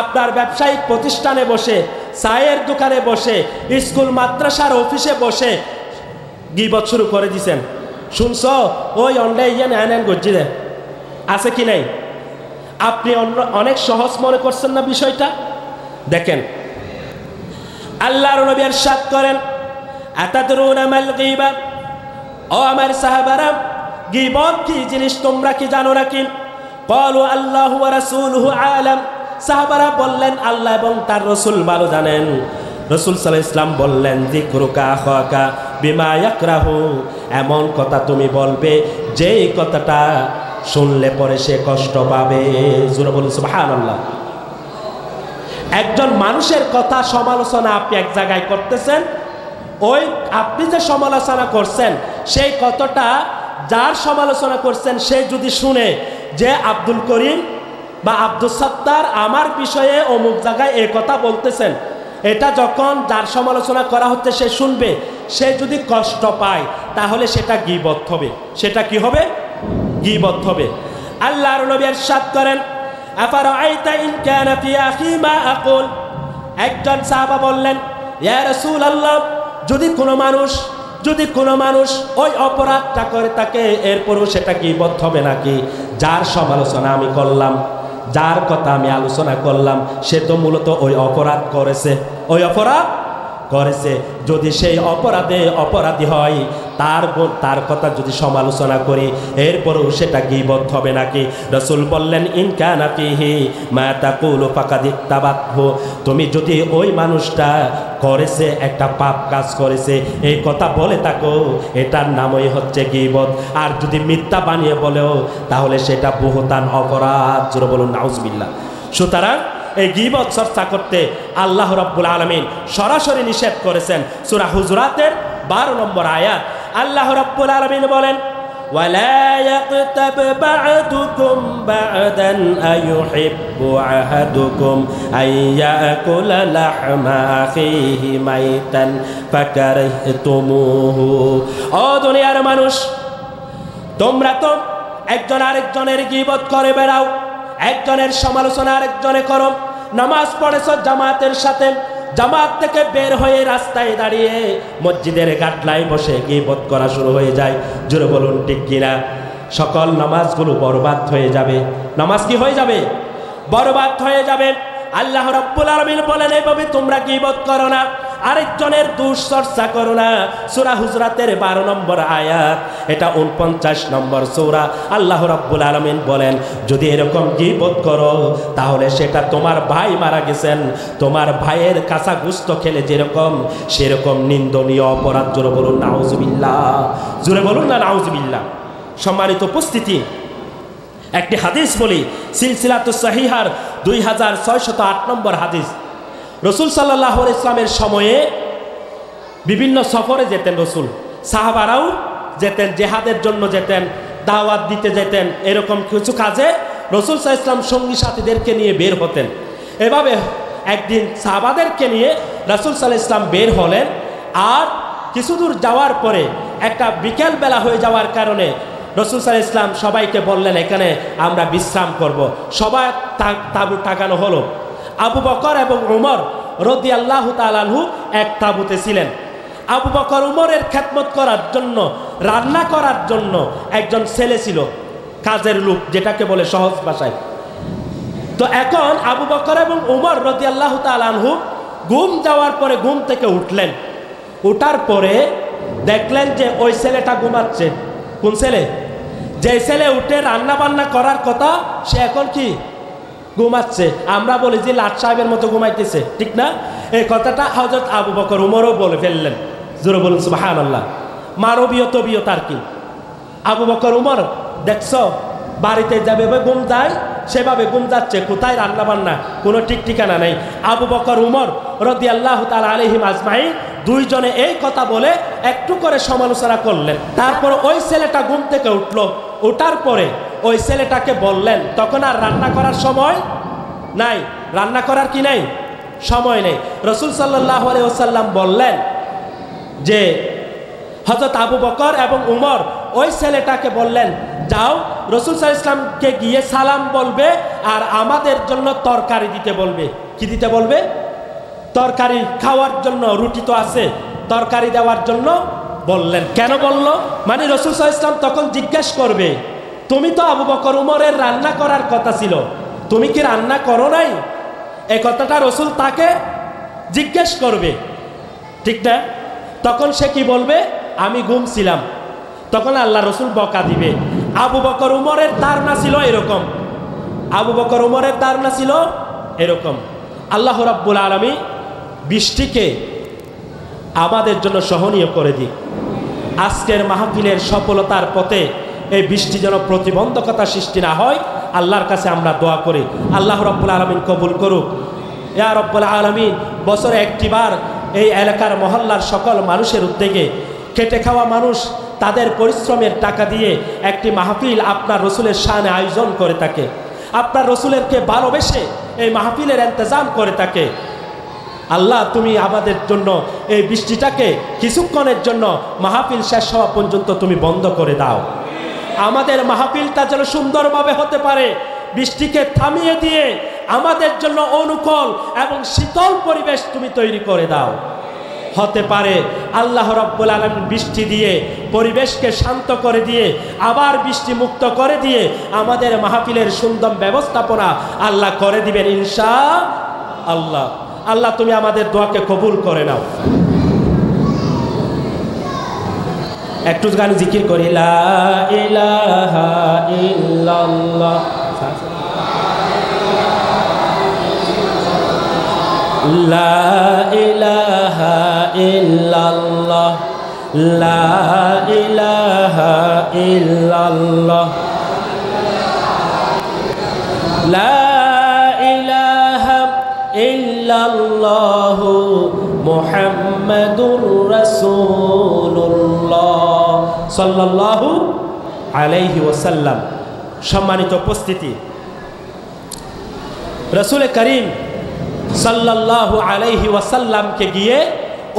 Speaker 1: আপনার ব্যবসায়িক প্রতিষ্ঠানে বসে, চায়ের দোকানে বসে, স্কুল মাদ্রাসার অফিসে বসে গীবত শুরু করে দিছেন। শুনছ ওই অন্ডে ইয়ে নেন গজ্জি দে আছে কি নাই? আপনি অনেক সহজ মনে করছেন না বিষয়টা? দেখেন, আল্লাহর নবী ইরশাদ করেন আতাদরুনা মাল গীবা, ও আমার সাহাবারা, গীবত কি জিনিস তোমরা কি জানো নাকি? ক্বালু আল্লাহু ওয়া রাসূলুহু আলাম, সাহাবারা বললেন আল্লাহ এবং তার রাসূল ভালো জানেন। রাসূল সাল্লাল্লাহু আলাইহি ওয়াসাল্লাম বললেন যিকরুকা আখাকা বিমা ইয়াকরাহু, এমন কথা তুমি বলবে যেই কথাটা শুনলে পরে সে কষ্ট পাবে। জোরে বলুন সুবহানাল্লাহ। একজন মানুষের কথা সমালোচনা আপনি এক জায়গায় করতেছেন, ওই আপনি যে সমালোচনা করছেন সেই কথাটা যার সমালোচনা করছেন সে যদি শুনে যে আব্দুল করিম বা আব্দুল সত্তার আমার বিষয়ে অমুক জায়গায় এই কথা বলতেছেন, এটা যখন যার সমালোচনা করা হচ্ছে সে শুনবে, সে যদি কষ্ট পায় তাহলে সেটা গীবত হবে। সেটা কি হবে? গীবত হবে। আল্লাহর নবী ইরশাদ করেন আফারাআইতা ইন কানা ফি আখি মা আকুল, একজন সাহাবা বললেন ইয়া রাসূলুল্লাহ, যদি কোনো মানুষ ওই অপরাধটা করে থাকে, এরপরও সেটা গীবত হবে নাকি? যার সমালোচনা আমি করলাম, যার কথা আমি আলোচনা করলাম, সে তো মূলত ওই অপরাধ করেছে, ওই অপরাধ করেছে। যদি সেই অপরাধী হয়, তার কথা যদি সমালোচনা করি, এরপরেও সেটা গীবত হবে নাকি? রাসূল বললেন ইন কানা ফিহি মা তাকুলু ফাকাদ ইত্তাবাতহু, তুমি যদি ওই মানুষটা করেছে, একটা পাপ কাজ করেছে, এই কথা বলে থাকো, এটার নামই হচ্ছে গীবত। আর যদি মিথ্যা বানিয়ে বলেও তাহলে সেটা বুহতান, অপরাধ। জোরে বলুন নাউজুবিল্লাহ। সুতরাং এই গীবত চর্চা করতে আল্লাহ রাব্বুল আলামিন সরাসরি নিষেধ করেছেন। সূরা হুজুরাতের 12 নম্বর আয়াত আল্লাহ রাব্বুল আলামিন বলেন ওয়ালা ইয়াকতাব বা'দুকুম বা'দান আইয়ুহিব্বু আহাদুকুম আইয়াকুলা লাহমা আখিহি মাইতান ফাকারিহতুমুহু। ও দুনিয়ার মানুষ, তোমরা তো একজন আরেকজনের গীবত করে বেড়াও, একজনের সমালোচনা আরেকজনে করো। নামাজ পড়েছ জামাতের সাথে, জামাত থেকে বের হয়ে রাস্তায় দাঁড়িয়ে মসজিদের গাটলায় বসে গীবত করা শুরু হয়ে যায়। জোরে বলুন ঠিক কিনা? সকল নামাজগুলো বরবাদ হয়ে যাবে। নামাজ কি হয়ে যাবে? বরবাদ হয়ে যাবে। আল্লাহ রাব্বুল আলামিন বলেন এইভাবে তোমরা গীবত করো না, আরেকজনের দুশ্চর্চা করো না। সূরা হুজরাতের 12 নম্বর আয়াত, এটা 49 নম্বর সূরা। আল্লাহ রাব্বুল আলামিন বলেন যদি এরকম গীবত করো তাহলে সেটা তোমার ভাই মারা গেছেন, তোমার ভাইয়ের কাঁচা গোশত খেলে যেরকম, সেরকম নিন্দনীয় অপরাধ। জোরে বলুন নাউজুবিল্লাহ। জোরে বলুন না নাউজুবিল্লাহ। সম্মানিত উপস্থিতি, একটি হাদিস বলি, সিলসিলাতুস সহিহার 2608 নম্বর হাদিস। রাসূল সাল্লাল্লাহু আলাইহি ওয়াসাল্লামের সময়ে বিভিন্ন সফরে যেতেন রসুল। সাহাবারাও যেতেন, জেহাদের জন্য যেতেন, দাওয়াত দিতে যেতেন, এরকম কিছু কাজে রাসূল সাল্লাল্লাহু আলাইহি ওয়াসাল্লাম সঙ্গী সাথীদেরকে নিয়ে বের হতেন। এভাবে একদিন সাহাবাদেরকে নিয়ে রাসূল সাল্লাল্লাহু আলাইহি ওয়াসাল্লাম বের হলেন। আর কিছু দূর যাওয়ার পরে একটা বিকেল বেলা হয়ে যাওয়ার কারণে রাসূল সাল্লাল্লাহু আলাইহি ওয়াসাল্লাম সবাইকে বললেন, এখানে আমরা বিশ্রাম করব। সবাই তাঁবু টাঙানো হলো। আবু বকর এবং উমর রাদিয়াল্লাহু তাআলা আনহু এক তাঁবুতে ছিলেন। আবু বকর উমরের খেদমত করার জন্য, রান্না করার জন্য একজন ছেলে ছিল, কাজের লোক যেটাকে বলে সহজ ভাষায়। তো এখন আবু বকর এবং উমর রাদিয়াল্লাহু তাআলা আনহু ঘুম যাওয়ার পরে ঘুম থেকে উঠলেন। উঠার পরে দেখলেন যে ওই ছেলেটা ঘুমাচ্ছে। কোন ছেলে? যে ছেলে উঠে রান্না বান্না করার কথা, সে এখন কি ঘুমাচ্ছে। আমরা বলি যে লাট সাহেবের মতো ঘুমাইতেছে, ঠিক না? এই কথাটা হযরত আবু বকর উমরও বলে ফেললেন। জোরে বলুন সুবহানাল্লাহ। মানবীয় তবিয়ত আর কি। আবু বকর উমর দেখছো বাড়িতে যাবে ঘুম যায়, সেভাবে ঘুম যাচ্ছে। কোথায় রান্না বান্না, কোনো ঠিক ঠিকানা নেই। আবু বকর উমর রাদিয়াল্লাহু তাআলা আলাইহিম আজমাইন দুইজনে এই কথা বলে একটু করে সমালোচনা করলেন। তারপর ওই ছেলেটা ঘুম থেকে উঠলো। ওঠার পরে ওই ছেলেটাকে বললেন, তখন আর রান্না করার সময় নাই, রান্না করার কি নাই, সময় নেই। রাসূল সাল্লাল্লাহু আলাইহি ওয়াসাল্লাম বললেন যে হযরত আবু বকর এবং উমর ওই ছেলেটাকে বললেন, যাও রাসূল সাল্লাল্লাহু আলাইহি ওয়াসাল্লামকে গিয়ে সালাম বলবে আর আমাদের জন্য তরকারি দিতে বলবে। কি দিতে বলবে? তরকারি খাওয়ার জন্য, রুটি তো আছে, তরকারি দেওয়ার জন্য বললেন। কেন বলল? মানে রাসূল সাল্লাল্লাহু আলাইহি ওয়াসাল্লাম তখন জিজ্ঞেস করবে, তুমি তো আবু বকর উমরের রান্না করার কথা ছিল, তুমি কি রান্না করো নাই? এই কথাটা রাসূল তাকে জিজ্ঞেস করবে, ঠিক না? তখন সে কি বলবে? আমি ঘুমছিলাম। তখন আল্লাহ রাসূল বকা দিবে। আবু বকর উমরের ধারণা ছিল এরকম, আবু বকর উমরের ধারণা ছিল এরকম। আল্লাহ রাব্বুল আলামিন বৃষ্টিকে আমাদের জন্য সহনীয় করে দিক। আজকের মাহফিলের সফলতার পথে এই বৃষ্টি যেন প্রতিবন্ধকতা সৃষ্টি না হয়, আল্লাহর কাছে আমরা দোয়া করি। আল্লাহ রাব্বুল আলামিন কবুল করুক। ইয়া রাব্বুল আলামিন, বছরে একটিবার এই এলাকার মহল্লার সকল মানুষের উদ্যোগে, খেটে খাওয়া মানুষ তাদের পরিশ্রমের টাকা দিয়ে একটি মাহফিল আপনার রসুলের শানে আয়োজন করে থাকে, আপনার রসুলেরকে ভালোবেসে এই মাহফিলের ইন্তজাম করে থাকে। আল্লাহ, তুমি আমাদের জন্য এই বৃষ্টিটাকে কিছুক্ষণের জন্য মাহফিল শেষ হওয়া পর্যন্ত তুমি বন্ধ করে দাও। আমাদের মাহফিলটা যেন সুন্দরভাবে হতে পারে। বৃষ্টিকে থামিয়ে দিয়ে আমাদের জন্য অনুকূল এবং শীতল পরিবেশ তুমি তৈরি করে দাও। হতে পারে আল্লাহ রাব্বুল আলামিন বৃষ্টি দিয়ে পরিবেশকে শান্ত করে দিয়ে আবার বৃষ্টি মুক্ত করে দিয়ে আমাদের মাহফিলের সুন্দর ব্যবস্থাপনা আল্লাহ করে দিবেন ইনশাআল্লাহ। আল্লাহ, তুমি আমাদের দোয়াকে কবুল করে নাও। একটু গান জিকির করি, লা ইলাহা ইল্লাল্লাহ, লা ইলাহা ইল্লাল্লাহ, লা ইলাহা ইল্লাল্লাহ, লা ইলাহা ইল্লাল্লাহু মুহাম্মাদুর রাসূলুল্লাহ সাল্লাল্লাহু আলাইহি ওয়াসাল্লাম। সম্মানিত উপস্থিতি, রাসূল করিম সাল্লাল্লাহু আলাইহি ওয়াসাল্লামকে গিয়ে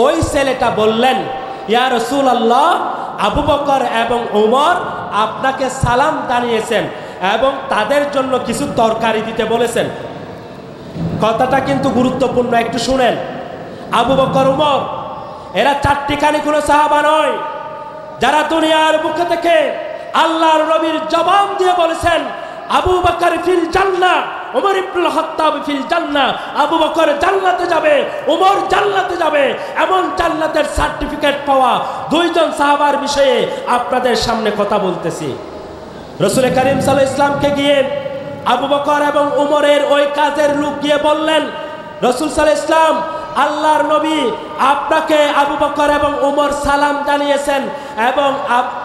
Speaker 1: ওই ছেলেটা বললেন, ইয়া রাসূলুল্লাহ, আবু বকর এবং উমর আপনাকে সালাম জানিয়েছেন এবং তাদের জন্য কিছু তরকারি দিতে বলেছেন। কথাটা কিন্তু গুরুত্বপূর্ণ, একটু শুনেন। আবু বকর উমর এরা চারটিখানি কোনো সাহাবা নয়, যারা দুনিয়ার বুকে থেকে আল্লাহর নবীর জবান দিয়ে বলেছেন, আবু বকর ফিল জান্নাহ, উমর ইবনুল খাত্তাব ফিল জান্নাহ। আবু বকর জান্নাতে যাবে, উমর জান্নাতে যাবে। এমন জান্নাতের সার্টিফিকেট পাওয়া দুইজন সাহাবার বিষয়ে আপনাদের সামনে কথা বলতেছি। রাসূল করিম সাল্লাল্লাহু আলাইহি ওয়াসাল্লামকে গিয়ে আবু বকর এবং উমরের ওই কাজের লোক গিয়ে বললেন, রাসূল সাল্লাল্লাহু আলাইহি ওয়াসাল্লাম, আল্লাহর নবী আপনাকে আবু বকর এবং উমর সালাম জানিয়েছেন এবং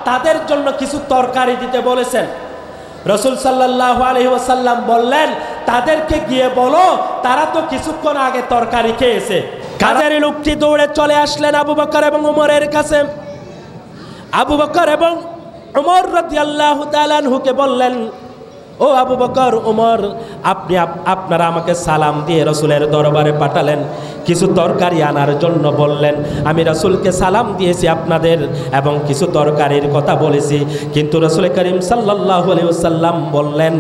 Speaker 1: তাদের জন্য কিছু তরকারি দিতে বলেছেন। রাসূল সাল্লাল্লাহু আলাইহি ওয়াসাল্লাম বললেন, তাদেরকে গিয়ে বলো তারা তো কিছুক্ষণ আগে তরকারি খেয়েছে। কাজের লোকটি দৌড়ে চলে আসলেন আবু বকর এবং উমরের কাছে। আবু বকর এবং ওমর রাদিয়াল্লাহু তাআলা আনহুকে বললেন, ও আবু বকর, ওমর, আপনারা আমাকে সালাম দিয়ে রাসূলের দরবারে পাঠালেন, কিছু তরকারি আনার জন্য বললেন। আমি রাসূলকে সালাম দিয়েছি আপনাদের এবং কিছু তরকারির কথা বলেছি, কিন্তু রাসূল করিম সাল্লাল্লাহু আলাইহি ওয়াসাল্লাম বললেন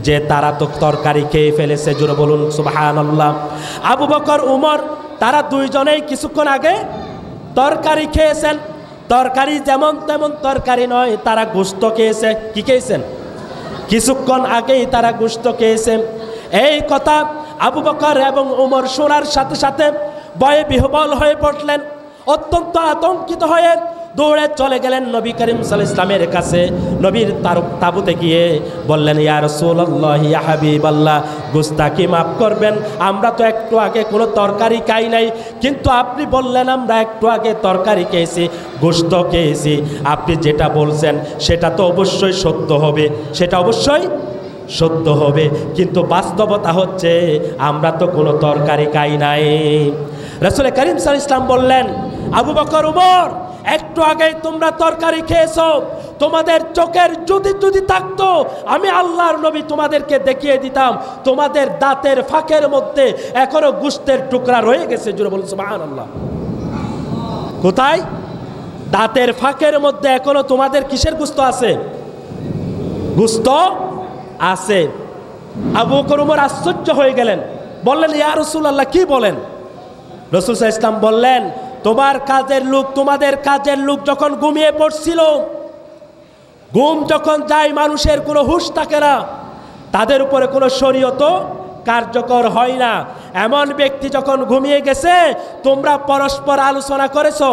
Speaker 1: যে তারা তো তরকারি খেয়ে ফেলেছে। জোরে বলুন সুবহানাল্লাহ। আবু বকর, ওমর তারা দুইজনেই কিছুক্ষণ আগে তরকারি খেয়েছেন। তরকারি যেমন তেমন তরকারি নয়, তারা গোশত খেয়েছে। কি খেয়েছেন? কিছুক্ষণ আগেই তারা গোশত খেয়েছেন। এই কথা আবু বকর এবং ওমর শোনার সাথে সাথে ভয়ে বিহ্বল হয়ে পড়লেন। অত্যন্ত আতঙ্কিত হয়ে দৌড়ে চলে গেলেন নবী করিম সাল্লাল্লাহু আলাইহি ওয়াসাল্লামের কাছে। নবীর তাবুতে গিয়ে বললেন, ইয়া রাসূলুল্লাহ, ইয়া হাবিবাল্লাহ, গুস্তাখি মাফ করবেন, আমরা তো একটু আগে কোনো তরকারি খাই নাই, কিন্তু আপনি বললেন আমরা একটু আগে তরকারি খেয়েছি, গোশত খেয়েছি। আপনি যেটা বলছেন সেটা তো অবশ্যই সত্য হবে, সেটা অবশ্যই সত্য হবে, কিন্তু বাস্তবতা হচ্ছে আমরা তো কোনো তরকারি খাই নাই। রাসূল করিম সাল্লাল্লাহু আলাইহি ওয়াসাল্লাম বললেন, আবু বকর, ওমর, একটু আগেই তোমরা তরকারি খেয়েছো, তোমাদের চোখের যদি থাকতো আমি আল্লাহর নবী তোমাদেরকে দেখিয়ে দিতাম তোমাদের দাঁতের ফাঁকের মধ্যে এখনো গোশতের টুকরা রয়ে গেছে। জোরে বলুন সুবহানাল্লাহ। কোথায়? দাঁতের ফাঁকের মধ্যে এখনো তোমাদের কিসের গোশত আছে? গোশত আছে। আবু বকর, ওমর আশ্চর্য হয়ে গেলেন, বললেন, ইয়া রাসূলুল্লাহ, কি বলেন? রাসূল সাল্লাল্লাহু আলাইহি ওয়াসাল্লাম বললেন, তোমাদের কাজের লোক যখন ঘুমিয়ে পড়ছিল, ঘুম যখন যায় মানুষের কোনো হুঁশ থাকে না, তাদের উপরে কোনো শরীয়ত কার্যকর হয় না। এমন ব্যক্তি যখন ঘুমিয়ে গেছে, তোমরা পরস্পর আলোচনা করেছো,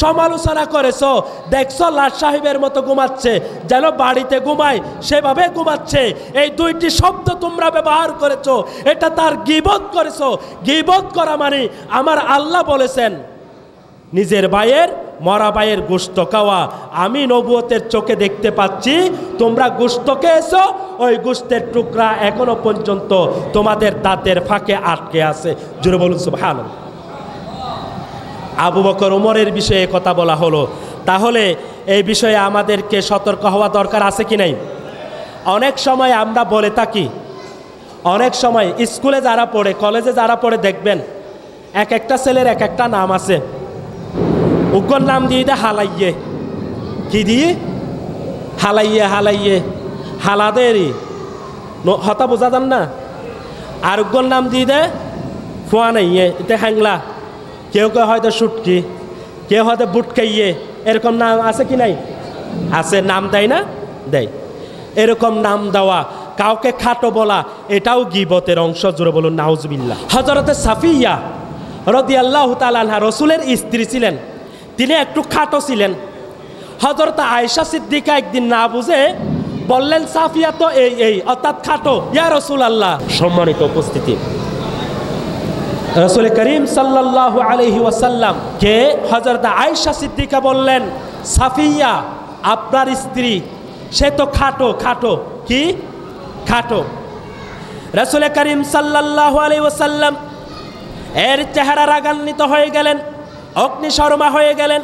Speaker 1: সমালোচনা করেছো, দেখছো লাট সাহেবের মতো ঘুমাচ্ছে, যেন বাড়িতে ঘুমায় সেভাবে ঘুমাচ্ছে। এই দুইটি শব্দ তোমরা ব্যবহার করেছো, এটা তার গীবত করেছো। গীবত করা মানে আমার আল্লাহ বলেছেন নিজের ভাইয়ের, মরা ভাইয়ের গোশত খাওয়া। আমি নবুয়তের চোখে দেখতে পাচ্ছি তোমরা গোশত খেয়েছো, ওই গোশতের টুকরা এখনো পর্যন্ত তোমাদের দাঁতের ফাঁকে আটকে আছে। জোরে বলুন সুবহানাল্লাহ। আবু বকর, ওমরের বিষয়ে কথা বলা হলো, তাহলে এই বিষয়ে আমাদেরকে সতর্ক হওয়া দরকার আছে কি নাই? অনেক সময় আমরা বলে থাকি, অনেক সময় স্কুলে যারা পড়ে, কলেজে যারা পড়ে, দেখবেন এক একটা ছেলের এক একটা নাম আছে। উগ্র নাম দিয়ে দেয় হালাইয়ে। কি দিয়ে? হালাইয়ে হালাদেরই হতা বোঝা যান না। আর উগ্র নাম দিয়ে দেয় ফুয়া নাইয়ে, এটা হ্যাংলা, কেউ কেউ হয়তো সুটকি, কেউ হয়তো বুটকাইয়ে, এরকম নাম আছে কি নাই? আছে। নাম দেয় না? দেয়। এরকম নাম দেওয়া, কাউকে খাটো বলা, এটাও গীবতের অংশ। জোরে বলুন নাউজুবিল্লাহ। হযরতে সাফিয়া রাদিয়াল্লাহু তাআলা আনহা রাসূলের স্ত্রী ছিলেন, তিনি একটু খাটো ছিলেন। হযরত আয়েশা সিদ্দিকা একদিন না বুঝে বললেন, সাফিয়া তো এই অর্থাৎ খাটো। ইয়া রাসূলুল্লাহ, সম্মানিত উপস্থিতি, রাসূল করিম সাল্লাল্লাহু আলাইহি ওয়াসাল্লাম কে হযরত আয়েশা সিদ্দিকা বললেন, সাফিয়া আপনার স্ত্রী, সে তো খাটো। কি খাটো? রাসূল করিম সাল্লাল্লাহু আলাইহি ওয়াসাল্লাম এর চেহারা রাগান্বিত হয়ে গেলেন, অগ্নিশর্মা হয়ে গেলেন।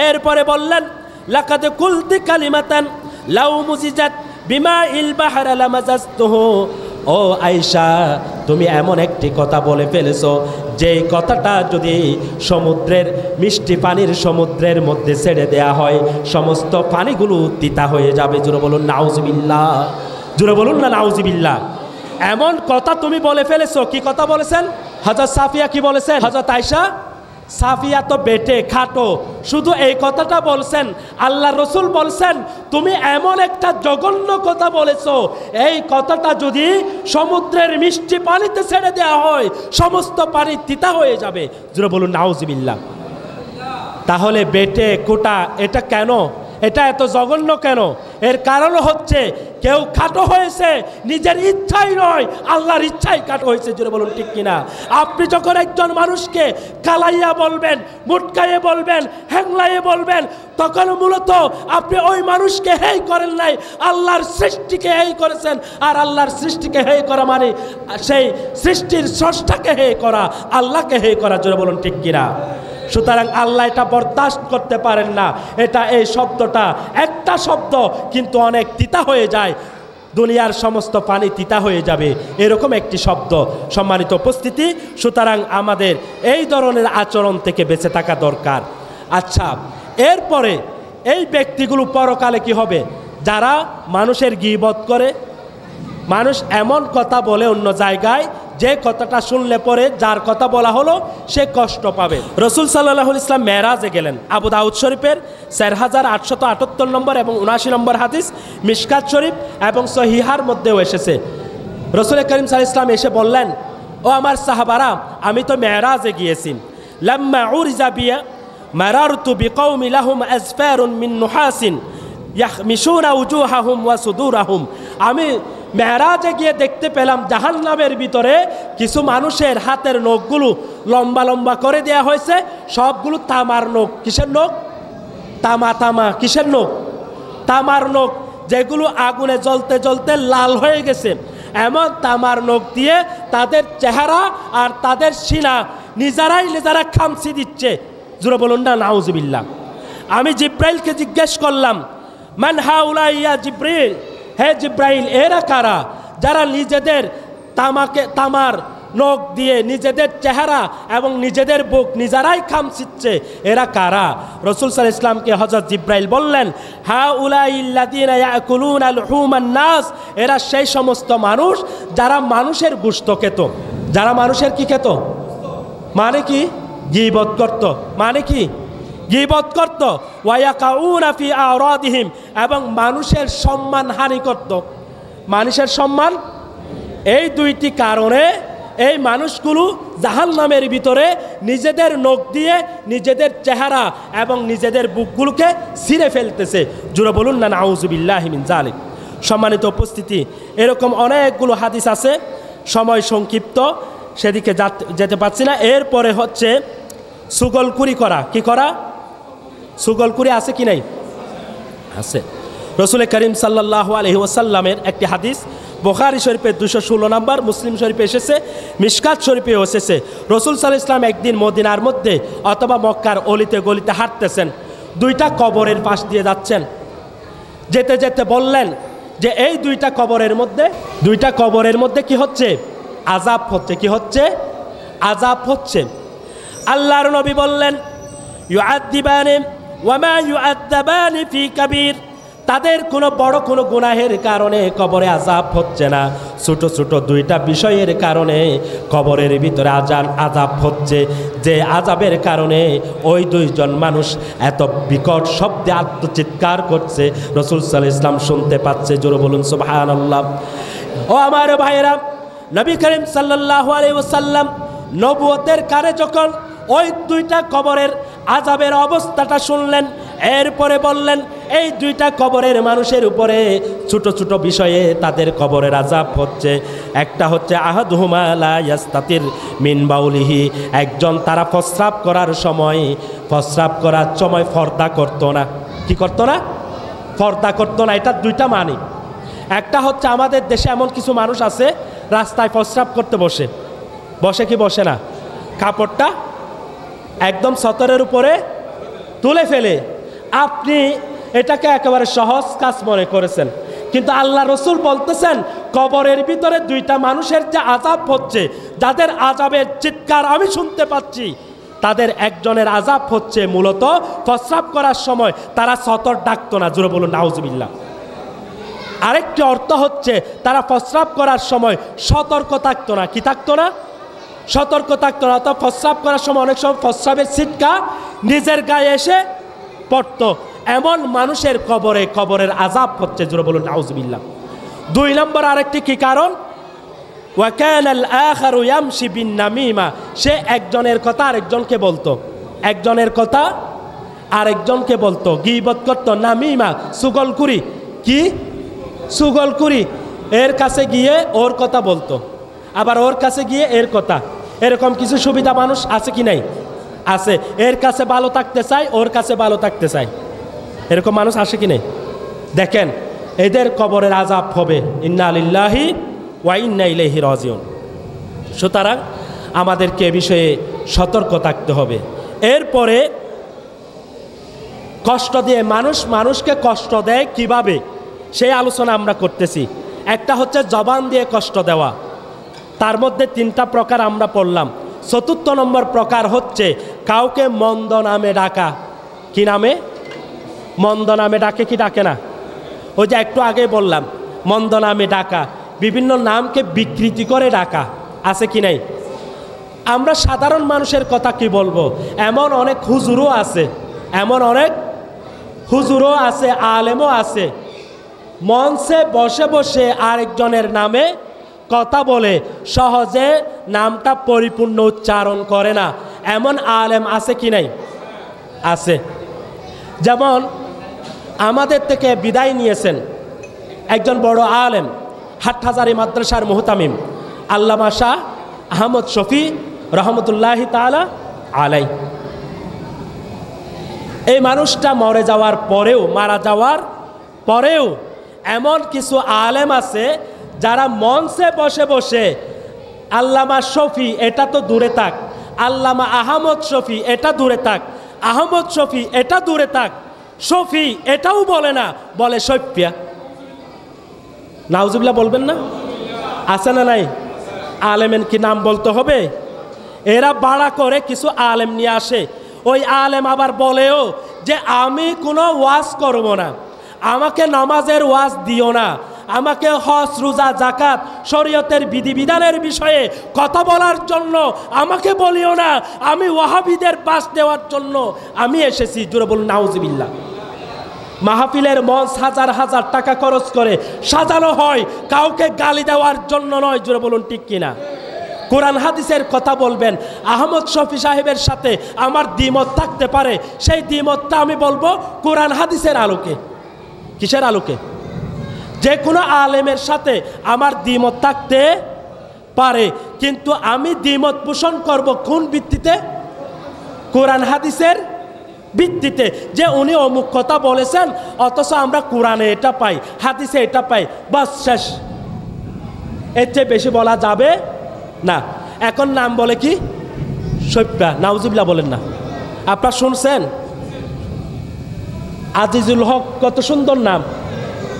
Speaker 1: এরপরে বললেন, লাকাদ কুলতি কালিমাতান লাউ মুজিজাত বিমাইল বাহর লামাজাজতুহু। ও আয়েশা, তুমি এমন একটি কথা বলে ফেলেছো যে কথাটা যদি সমুদ্রের মিষ্টি পানির সমুদ্রের মধ্যে ছেড়ে দেয়া হয়, সমস্ত পানিগুলো তিতা হয়ে যাবে। জোরে বলুন নাউজুবিল্লাহ। জোরে বলুন না নাউজুবিল্লাহ। এমন কথা তুমি বলে ফেলেছো। কি কথা বলেছেন? হযরত সাফিয়া কি বলেছেন? হযরত আয়েশা, সাফিয়া তো বেটে খাটো, শুধু এই কথাটা বলছেন। আল্লাহ রসুল বলছেন, তুমি এমন একটা জঘন্য কথা বলেছো, এই কথাটা যদি সমুদ্রের মিষ্টি পানিতে ছেড়ে দেওয়া হয়, সমস্ত পানি তিতা হয়ে যাবে। জোরে বলুন নাউজুবিল্লাহ। তাহলে বেটে কোটা এটা কেন? এটা এত জঘন্য কেন? এর কারণ হচ্ছে কেউ খাটো হয়েছে নিজের ইচ্ছাই নয়, আল্লাহর ইচ্ছাই খাটো হয়েছে। জোরে বলুন ঠিক কিনা? আপনি যখন একজন মানুষকে কালাইয়া বলবেন, মুটকাইয়ে বলবেন, হ্যাংলাইয়ে বলবেন, তখন মূলত আপনি ওই মানুষকে হেয় করেন নাই, আল্লাহর সৃষ্টিকে হেয় করেছেন। আর আল্লাহর সৃষ্টিকে হেয় করা মানে সেই সৃষ্টির স্রষ্টাকে হেয় করা, আল্লাহকে হেয় করা। জোরে বলুন ঠিক কিনা? সুতরাং আল্লাহ এটা বরদাস্ত করতে পারেন না। এই শব্দটা একটা শব্দ কিন্তু অনেক তিতা হয়ে যায়, দুনিয়ার সমস্ত পানি তিতা হয়ে যাবে, এরকম একটি শব্দ। সম্মানিত উপস্থিতি, সুতরাং আমাদের এই ধরনের আচরণ থেকে বেঁচে থাকা দরকার। আচ্ছা, এরপরে এই ব্যক্তিগুলো পরকালে কি হবে? যারা মানুষের গীবত করে, মানুষ এমন কথা বলে অন্য জায়গায়, যে কথাটা শুনলে পরে যার কথা বলা হলো সে কষ্ট পাবে। রসুল সাল্লাল্লাহু আলাইহি ওয়াসাল্লাম মেরাজে গেলেন। আবু দাউদ শরীফের 4878 নম্বর এবং 79 নম্বর হাদিস, মিশকাত শরীফ এবং সহিহার মধ্যেও এসেছে। রসুল করিম সাল্লাল্লাহু আলাইহি ওয়াসাল্লাম এসে বললেন, ও আমার সাহাবারা, আমি তো মেরাজে গিয়েছি। লাম্মা উরিজা বিয়া মারারতু বিকওমি লাহুম আজফারুন মিন নুহাসিন ইয়াহমিশুনা উজুহাহুম ওয়া সুদুরাহুম। আমি মেরাজে গিয়ে দেখতে পেলাম জাহান্নামের ভিতরে কিছু মানুষের হাতের নখগুলো লম্বা লম্বা করে দেয়া হয়েছে, সবগুলো তামার নখ। কিসের নখ? তামা। কিসের নখ? তামার নখ, যেগুলো আগুনে জ্বলতে জ্বলতে লাল হয়ে গেছে। এমন তামার নখ দিয়ে তাদের চেহারা আর তাদের সিনা নিজেরা খামচি দিচ্ছে। জোরে বলুন না নাউজুবিল্লাহ। আমি জিব্রাইলকে জিজ্ঞেস করলাম, মান হাউলা ইয়া জিব্রাইল, হে জিব্রাইল, এরা কারা যারা নিজেদের তামার নখ দিয়ে নিজেদের চেহারা এবং নিজেদের বুক নিজেরাই খামচিচ্ছে, এরা কারা? রাসূল সাল্লাল্লাহু আলাইহি ওয়াসাল্লামকে হযরত জিব্রাইল বললেন, হাউলাইল্লাযীনা ইয়াকুলুনা লুহুমান নাস, এরা সেই সমস্ত মানুষ যারা মানুষের গোশত খেত। যারা মানুষের কি খেত? মানে কি? গীবত করত। মানে কি? গীবত করত। ওয়ায়াকাউনা ফি আরাদিহিম, এবং মানুষের সম্মান হানি করত। মানুষের সম্মান, এই দুইটি কারণে এই মানুষগুলো জাহান্নামের ভিতরে নিজেদের নখ দিয়ে নিজেদের চেহারা এবং নিজেদের বুকগুলোকে ছিঁড়ে ফেলতেছে। জোরে বলুন না নাউজুবিল্লাহি মিন যালিক। সম্মানিত উপস্থিতি, এরকম অনেকগুলো হাদিস আছে, সময় সংক্ষিপ্ত, সেদিকে যেতে পারছি না। এরপরে হচ্ছে সুগলকুরি করা। কি করা? সুগলকুরি আছে কি নাই? আছে। রসুল করিম সাল্লাল্লাহু আলাইহি ওয়াসাল্লামের একটি হাদিস বুখারী শরীফের 216 নম্বর, মুসলিম শরীফে এসেছে, মিশকাত শরীফেও এসেছে। রসুল সাল্লাল্লাহু আলাইহি ওয়াসাল্লাম একদিন মদিনার মধ্যে অথবা মক্কার অলিতে গলিতে হাঁটতেছেন, দুইটা কবরের পাশ দিয়ে যাচ্ছেন। যেতে যেতে বললেন যে এই দুইটা কবরের মধ্যে কি হচ্ছে? আযাব হচ্ছে। কি হচ্ছে? আযাব হচ্ছে। আল্লাহর নবী বললেন, ইউআদ্দিবানি ওয়া মা ইউআদ্দাবানি ফি কাবীর, তাদের কোনো বড় কোনো গুনাহের কারণে কবরে আযাব হচ্ছে না, ছোট ছোট দুইটা বিষয়ের কারণে কবরের ভিতরে আযাব হচ্ছে। যে আযাবের কারণে ওই দুইজন মানুষ এত বিকট শব্দে আত্মচিৎকার করছে, রাসূল সাল্লাল্লাহু আলাইহি ওয়াসাল্লাম শুনতে পাচ্ছে। জোরে বলুন সুবহানাল্লাহ। ও আমার ভাইয়েরা, নবী করিম সাল্লাল্লাহু আলাইহি ওয়াসাল্লাম নবুয়তের কারে যখন ওই দুইটা কবরের আযাবের অবস্থাটা শুনলেন, এরপরে বললেন এই দুইটা কবরের মানুষের উপরে ছোট ছোট বিষয়ে তাদের কবরের আযাব হচ্ছে। একটা হচ্ছে আহাদুহুমা লা ইয়াস্তাতির মিন বাউলিহি, একজন তারা প্রস্রাব করার সময় পর্দা করতো না। কি করতো না? পর্দা করতো না। এটা দুইটা মানে। একটা হচ্ছে আমাদের দেশে এমন কিছু মানুষ আছে রাস্তায় প্রস্রাব করতে বসে কি বসে না, কাপড়টা একদম সতরের উপরে তুলে ফেলে। আপনি এটাকে একেবারে সহজ কাজ মনে করেছেন, কিন্তু আল্লাহ রসুল বলতেছেন কবরের ভিতরে দুইটা মানুষের যে আযাব হচ্ছে, যাদের আযাবের চিৎকার আমি শুনতে পাচ্ছি, তাদের একজনের আযাব হচ্ছে মূলত প্রস্রাব করার সময় তারা সতর ডাকতো না। জোরে বলুন নাউজুবিল্লাহ। আরেকটি অর্থ হচ্ছে তারা প্রস্রাব করার সময় সতর্ক থাকতো না। কি থাকতো না? সতর্ক থাকতো না। অর্থাৎ প্রস্রাব করার সময় অনেক সময় প্রস্রাবের ছিটকা নিজের গায়ে এসে পড়তো। এমন মানুষের কবরের আযাব হচ্ছে। জোরে বলুন নাউজুবিল্লাহ। 2 নম্বর আরেকটি কি কারণ? ওয়া কানাল আখারু ইয়ামশি বিন নামিমা, সে একজনের কথা আরেকজনকে বলতো, একজনের কথা আরেকজনকে বলতো, গীবত করতো। নামিমা সুগলকুরি। কি? সুগলকুরি। এর কাছে গিয়ে ওর কথা বলতো, আবার ওর কাছে গিয়ে এর কথা। এরকম কিছু সুবিধা মানুষ আছে কি নাই? আছে। এর কাছে ভালো থাকতে চায়, ওর কাছে ভালো থাকতে চায়, এরকম মানুষ আসে কি নেই? দেখেন, এদের কবরের আযাব হবে। ইন্না লিল্লাহি ওয়া ইন্না ইলাইহি রাজিউন। সুতরাং আমাদেরকে এ বিষয়ে সতর্ক থাকতে হবে। এরপরে কষ্ট দিয়ে মানুষকে কষ্ট দেয় কিভাবে, সেই আলোচনা আমরা করতেছি। একটা হচ্ছে জবান দিয়ে কষ্ট দেওয়া, তার মধ্যে 3টা প্রকার আমরা পড়লাম। 4র্থ নম্বর প্রকার হচ্ছে কাউকে মন্দ নামে ডাকা। কি নামে? মন্দ নামে ডাকে কি ডাকে না? ওই যে একটু আগে বললাম, মন্দ নামে ডাকা, বিভিন্ন নামকে বিকৃতি করে ডাকা, আছে কি নাই? আমরা সাধারণ মানুষের কথা কি বলবো, এমন অনেক হুজুরও আছে, আলেমও আছে, মঞ্চে বসে বসে আরেকজনের নামে কথা বলে, সহজে নামটা পরিপূর্ণ উচ্চারণ করে না, এমন আলেম আছে কি নাই? আছে। যেমন আমাদের থেকে বিদায় নিয়েছেন একজন বড় আলেম, হাটহাজারী মাদ্রাসার মুহতামিম আল্লামা শাহ আহমদ শফি রহমতুল্লাহি তাআলা আলাই। এই মানুষটা মারা যাওয়ার পরেও এমন কিছু আলেম আছে যারা মঞ্চে বসে বসে আল্লামা শফি এটা তো দূরে থাক, আল্লামা আহমদ শফি এটা দূরে থাক, আহমদ শফি এটা দূরে থাক, শফি এটাও বলে না, বলে শফিয়া। নাউজুবিল্লাহ বলবেন না? আছে না নাই? আলেমের কি নাম বলতে হবে? এরা বাড়া করে কিছু আলেম নিয়ে আসে, ওই আলেম আবার বলেও যে আমি কোনো ওয়াজ করব না, আমাকে নামাজের ওয়াজ দিও না, আমাকে হজ রোজা জাকাত শরীয়তের বিধিবিধানের বিষয়ে কথা বলার জন্য আমাকে বলিও না, আমি ওয়াহাবিদের পাশ দেওয়ার জন্য আমি এসেছি। জোরে বলুন নাউজুবিল্লাহ। মাহফিলের মঞ্চ হাজার হাজার টাকা খরচ করে সাজানো হয় কাউকে গালি দেওয়ার জন্য নয়। জোরে বলুন ঠিক কিনা? কোরআন হাদিসের কথা বলবেন, আহমদ শফি সাহেবের সাথে আমার দ্বিমত থাকতে পারে, সেই দ্বিমতটা আমি বলবো কোরআন হাদিসের আলোকে। কিসের আলোকে? যে কোনো আলেমের সাথে আমার দ্বিমত থাকতে পারে, কিন্তু আমি দ্বিমত পোষণ করব কোন ভিত্তিতে? কোরআন হাদিসের ভিত্তিতে। যে উনি অমুক কথা বলেছেন, অথচ আমরা কোরআনে এটা পাই, হাদিসে এটা পাই, বাস শেষ। এর চেয়ে বেশি বলা যাবে না। এখন নাম বলে কি? শফিয়া। নাউজুবিল্লাহ বলেন না। আপনারা শুনছেন? আজিজুল হক, কত সুন্দর নাম।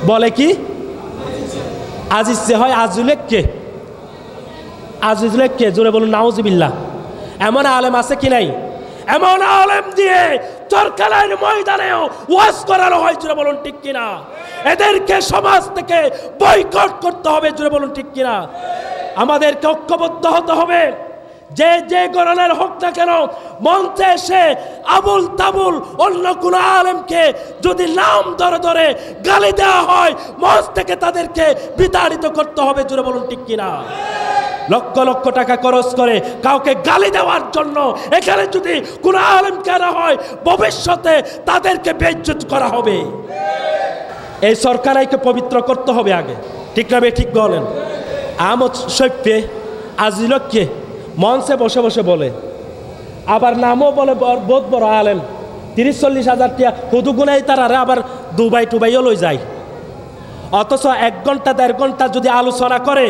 Speaker 1: বলে কি? আজিজ যে হয়, আজিজুলেক কে? জোরে বলুন নাউজুবিল্লাহ। এমন আলেম আছে কি নাই? এমন আলেম দিয়ে চরকালার ময়দানেও ওয়াজ করানো হয়। জোরে বলুন ঠিক কিনা? এদেরকে সমাজ থেকে বয়কট করতে হবে। জোরে বলুন ঠিক কিনা? আমাদেরকে ঐক্যবদ্ধ হতে হবে। যে গণনের হোক না কেন, মঞ্চে এসে আবুল তাবুল অন্য কোন আলেমকে যদি নাম ধরে ধরে গালি দেওয়া হয়, মঞ্চ থেকে তাদেরকে বিতাড়িত করতে হবে। জোরে বলুন ঠিক কিনা? লক্ষ লক্ষ টাকা খরচ করে কাউকে গালি দেওয়ার জন্য এখানে যদি কোন আলেমকে আনা হয়, ভবিষ্যতে তাদেরকে বেইজ্জত করা হবে। এই সরকারকে পবিত্র করতে হবে আগে। ঠিক না? ঠিক বলেন। আহমদ শফি আজিলকে মঞ্চে বসে বসে বলে, আবার নামও বলে বহুত বড় আলেম, 30-40 হাজার টিয়া হুদু গুনাই তারা আবার দুবাই টুবাইও লই যায়। অথচ 1 ঘন্টা 1.5 ঘন্টা যদি আলোচনা করে,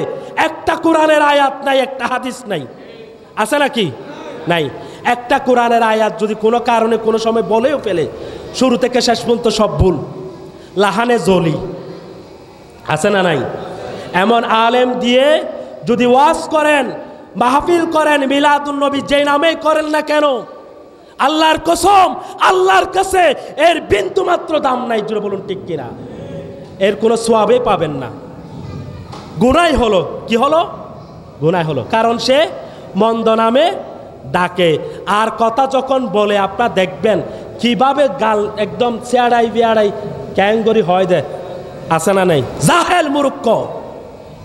Speaker 1: একটা কোরআনের আয়াত নাই, একটা হাদিস নাই। আছে নাকি? নাই। একটা কোরআনের আয়াত যদি কোনো কারণে কোনো সময় বলেও ফেলে, শুরু থেকে শেষ পর্যন্ত সব ভুল, লাহানে জলি। আছে না নাই? এমন আলেম দিয়ে যদি ওয়াজ করেন, মাহফিল করেন, মিলাদুন নবী যেই নামেই করেন না কেন, আল্লাহর কসম, আল্লাহর কাছে এর বিন্দু মাত্র দাম নাই। জোরে বলুন ঠিক কিনা? এর কোনো সওয়াবই পাবেন না। গুনাহ হলো। কি হলো? গুনাহ হলো। কারণ সে মন্দ নামে ডাকে। আর কথা যখন বলে, আপনারা দেখবেন কিভাবে গাল একদম চেয়াড়াই বিয়াড়াই ক্যাঙ্গরি হয় দেয়। আছে না নাই? জাহেল, মূর্খ,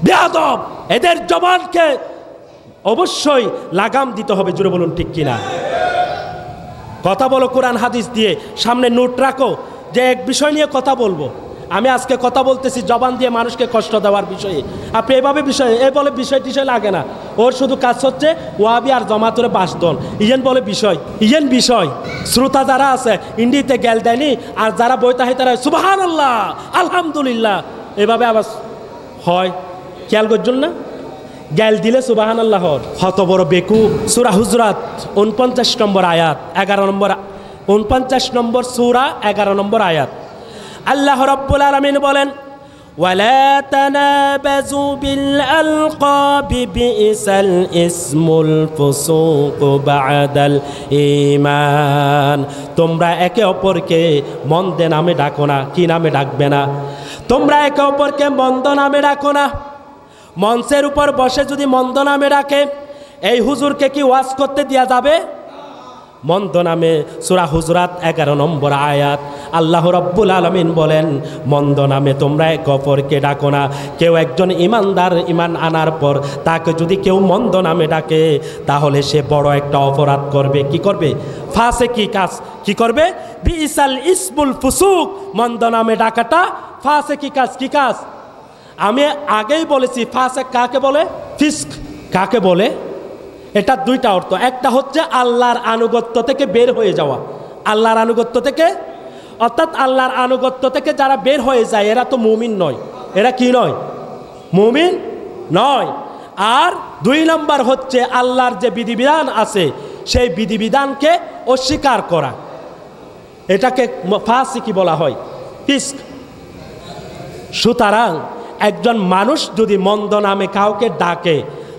Speaker 1: বেয়াদব, এদের জবানকে অবশ্যই লাগাম দিতে হবে। জোরে বলুন ঠিক কিনা? কথা বলো কোরআন হাদিস দিয়ে, সামনে নোট রাখো যে এক বিষয় নিয়ে কথা বলবো। আমি আজকে কথা বলতেছি জবান দিয়ে মানুষকে কষ্ট দেওয়ার বিষয়ে। আপনি এভাবে বলে বিষয় টিষয় লাগে না। ওর শুধু কাজ হচ্ছে ওয়াবি আর জমাতরে বাসদন, ইয়েন বলে বিষয়। শ্রোতা যারা আছে ইন্ডিতে গেল দেয়নি, আর যারা বইতাহে তারা সুবহানাল্লাহ, আলহামদুলিল্লাহ, এভাবে আবার হয়। খেয়াল করছেন না? গেল দিলে সুবহানাল্লাহ হত বড় বেকু। সূরা হুজরাত 49 নম্বর আয়াত, 11 নম্বর 49 নম্বর সূরা 11 নম্বর আয়াত। আল্লাহ রাব্বুল আলামিন বলেন, ওয়ালা তানাবাযু বিল আলকাবি বিইসাল ইসমুল ফুসুক বা'দাল ঈমান। তোমরা একে অপরকে মন্দ নামে ডাকো না। কি নামে ডাকবে না? তোমরা একে অপরকে মন্দ নামে ডাকো না। মঞ্চের উপর বসে যদি মন্দ নামে ডাকে, এই হুজুরকে কি ওয়াজ করতে দেয়া যাবে? মন্দ নামে সূরা হুজুরাত 11 নম্বর আয়াত। আল্লাহ রাব্বুল আলামিন বলেন, মন্দ নামে তোমরা একে অপরকে ডাকো না। কেউ একজন ইমানদার ইমান আনার পর তাকে যদি কেউ মন্দ নামে ডাকে, তাহলে সে বড় একটা অপরাধ করবে। কি করবে? ফাসিকি কাজ। কি করবে? বিইসাল ইসমুল ফুসুক। মন্দ নামে ডাকাটা ফাসিকি কাজ। কি কাজ? আমি আগেই বলেছি, ফাসিক কাকে বলে? ফিস্ক কাকে বলে? এটা দুইটা অর্থ। একটা হচ্ছে আল্লাহর আনুগত্য থেকে বের হয়ে যাওয়া। আল্লাহর আনুগত্য থেকে, অর্থাৎ আল্লাহর আনুগত্য থেকে যারা বের হয়ে যায় এরা তো মুমিন নয়। এরা কি নয়? মুমিন নয়। আর 2 নম্বর হচ্ছে আল্লাহর যে বিধিবিধান আছে সেই বিধিবিধানকে অস্বীকার করা। এটাকে ফাসিকি বলা হয়, ফিস্ক। সুতরাং একজন মানুষ যদি মন্দ নামে কাউকে ডাকে,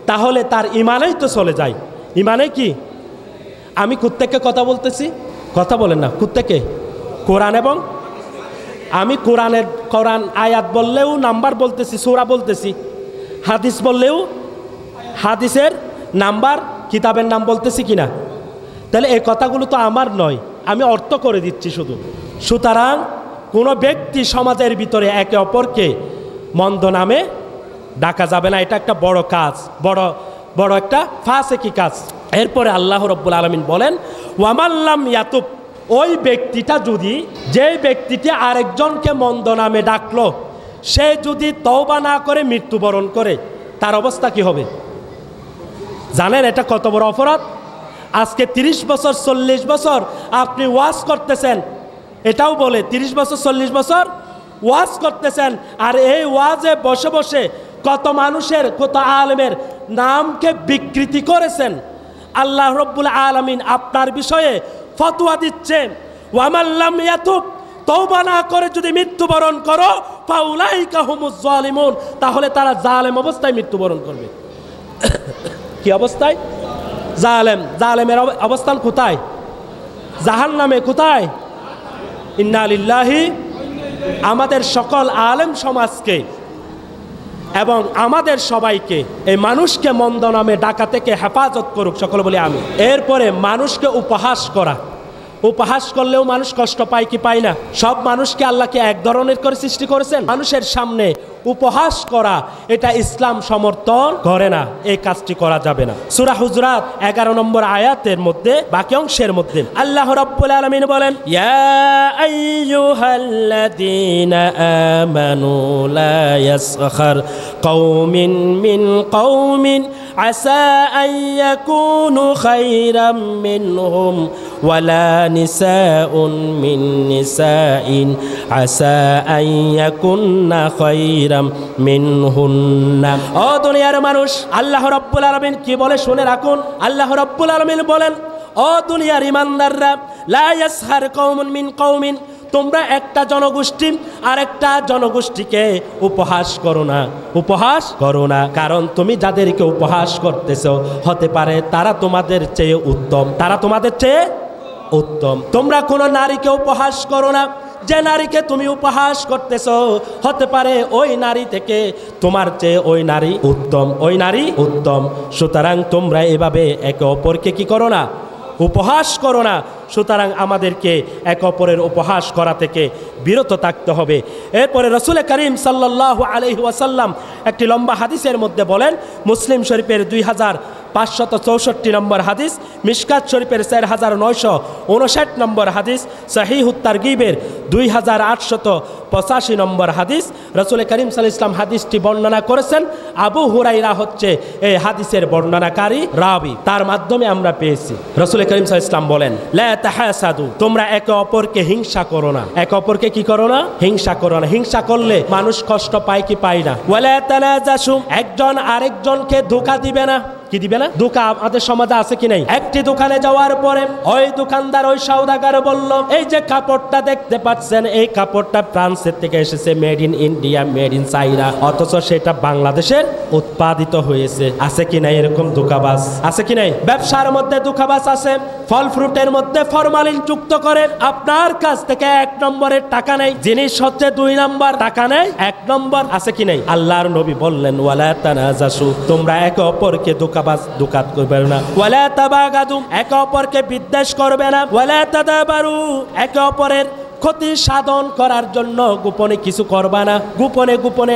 Speaker 1: তাহলে তার ইমানেই তো চলে যায়। ইমানে কি? আমি কোত্থেকে কথা বলতেছি? কথা বলেন না। কোত্থেকে? কোরআন। এবং আমি কোরআন আয়াত বললেও নাম্বার বলতেছি, সূরা বলতেছি। হাদিস বললেও হাদিসের নাম্বার, কিতাবের নাম বলতেছি কিনা? তাহলে এই কথাগুলো তো আমার নয়, আমি অর্থ করে দিচ্ছি শুধু। সুতরাং কোনো ব্যক্তি সমাজের ভিতরে একে অপরকে মন্দ নামে ডাকা যাবে না। এটা একটা বড় কাজ, বড় একটা ফাসিকি কাজ। এরপরে আল্লাহ রাব্বুল আলামিন বলেন, ওয়ামাল্লাম ইয়াতুব। ওই ব্যক্তিটা যদি, যে ব্যক্তিটি আরেকজনকে মন্দ নামে ডাকলো, সে যদি তওবা না করে মৃত্যুবরণ করে, তার অবস্থা কি হবে? জানেন এটা কত বড় অপরাধ? আজকে 30 বছর 40 বছর আপনি ওয়াজ করতেছেন, এটাও বলে 30 বছর 40 বছর ওয়াজ করতেছেন, আর এই ওয়াজে বসে বসে কত মানুষের, কত আলেমের নামকে বিকৃতি করেছেন। আল্লাহ রাব্বুল আলামিন আপনার বিষয়ে ফতোয়া দিচ্ছেন, ওয়ামাল্লাম ইয়াতুব। তওবা না করে যদি মৃত্যুবরণ করো, ফাউলাইকা হুমুজ জালিমুন। তাহলে তারা জালেম অবস্থায় মৃত্যুবরণ করবে। কি অবস্থায়? জালেম। জালেমের অবস্থান কোথায়? জাহান্নামে। কোথায়? ইন্না লিল্লাহি। আমাদের সকল আলেম সমাজকে এবং আমাদের সবাইকে এই মানুষকে মন্দ নামে ডাকা থেকে হেফাজত করুক, সকল বলি আমি। এরপরে মানুষকে উপহাস করা। উপহাস করলেও মানুষ কষ্ট পায় কি পায় না? সব মানুষকে আল্লাহকে এক ধরনের করে সৃষ্টি করেছেন। মানুষের সামনে উপহাস করা, এটা ইসলাম সমর্থন করে না। এই কাজটি করা যাবে না। সূরা হুজুরাত 11 নম্বর আয়াতের মধ্যে, বাকি অংশের মধ্যে আল্লাহ রাব্বুল আলামিন বলেন, ইয়া আইয়ুহাল্লাযীনা আমানু লা ইয়াসখার কওমিন মিন কওমিন আসা আন ইয়াকুনু খায়রাম মিনহুম ওয়ালা নিসাউন মিন নিসাইন আসা আন ইয়াকুননা খায়রাম মিনহুন্না। ও দুনিয়ার মানুষ, আল্লাহ রাব্বুল আলামিন কি বলে শুনে রাখুন। আল্লাহ রাব্বুল আলামিন বলেন, ও দুনিয়ার ইমানদাররা, লা ইয়াসখার কওমুন মিন কওমিন। তোমরা একটা জনগোষ্ঠী আর একটা জনগোষ্ঠীকে উপহাস করো না। উপহাস করো না, কারণ তুমি যাদেরকে উপহাস করতেছ হতে পারে তারা তোমাদের চেয়ে উত্তম। তারা তোমাদের চেয়ে উত্তম। তোমরা কোনো নারীকে উপহাস করো না। যে নারীকে তুমি উপহাস করতেছ হতে পারে ওই নারী থেকে তোমার চেয়ে ওই নারী উত্তম, ওই নারী উত্তম। সুতরাং তোমরা এভাবে একে অপরকে কি করো না? উপহাস করো না। সুতরাং আমাদেরকে এক অপরের উপহাস করা থেকে বিরত থাকতে হবে। এরপরে রাসূল করিম সাল্লাল্লাহু আলাইহি ওয়াসাল্লাম একটি লম্বা হাদিসের মধ্যে বলেন, মুসলিম শরীফের 2564 নম্বর হাদিস, মিশকাত শরীফের 4959 নম্বর হাদিস, সহিহুত তারগিবের 2885 নম্বর হাদিস। রাসূল করিম সাল্লাল্লাহু আলাইহি ওয়াসাল্লাম হাদিসটি বর্ণনা করেছেন। আবু হুরায়রা হচ্ছে এই হাদিসের বর্ণনাকারী রাবী, তার মাধ্যমে আমরা পেয়েছি। রাসূল করিম সাল্লাল্লাহু আলাইহি ওয়াসাল্লাম বলেন, লা তাহাসাদু, তোমরা একে অপরকে হিংসা করো না। একে অপরকে কি করো না? হিংসা করো না। হিংসা করলে মানুষ কষ্ট পায় কি পায় না? ওয়ালা তানাজাসু, একজন আরেকজনকে ধোঁকা দিবে না। কি দিবে না? ধোঁকা আমাদের সমাজে আছে কি নাই? একটি দোকানে যাওয়ার পরে ওই দোকানদার ওই সওদাগর বলল, এই যে কাপড়টা দেখতে পাচ্ছেন, এই কাপড়টা ফ্রান্সের থেকে এসেছে, made in India, made in China, অথচ সেটা বাংলাদেশের উৎপাদিত হয়েছে। আছে কি নাই এরকম ধোঁকাবাজ? আছে কি নাই? ব্যবসার মধ্যে ধোঁকাবাজ আছে। ফল ফ্রুটের মধ্যে ফরমালিন যুক্ত করে আপনার কাছ থেকে 1 নম্বরের টাকা নেই, জিনিস হচ্ছে 2 নম্বর, টাকা নেই 1 নম্বর। আছে কি নাই? আল্লাহর নবী বললেন, ওয়ালা তানাজাসু, তোমরা একে অপরকে ধোঁকাত করবে না। ওয়ালা তাবাগাদু, একে অপরকে বিদ্বেষ করবে না। ওয়ালা তাদাবারু, একে অপরের ক্ষতি সাধন করার জন্য গোপনে কিছু করবে না, গোপনে গোপনে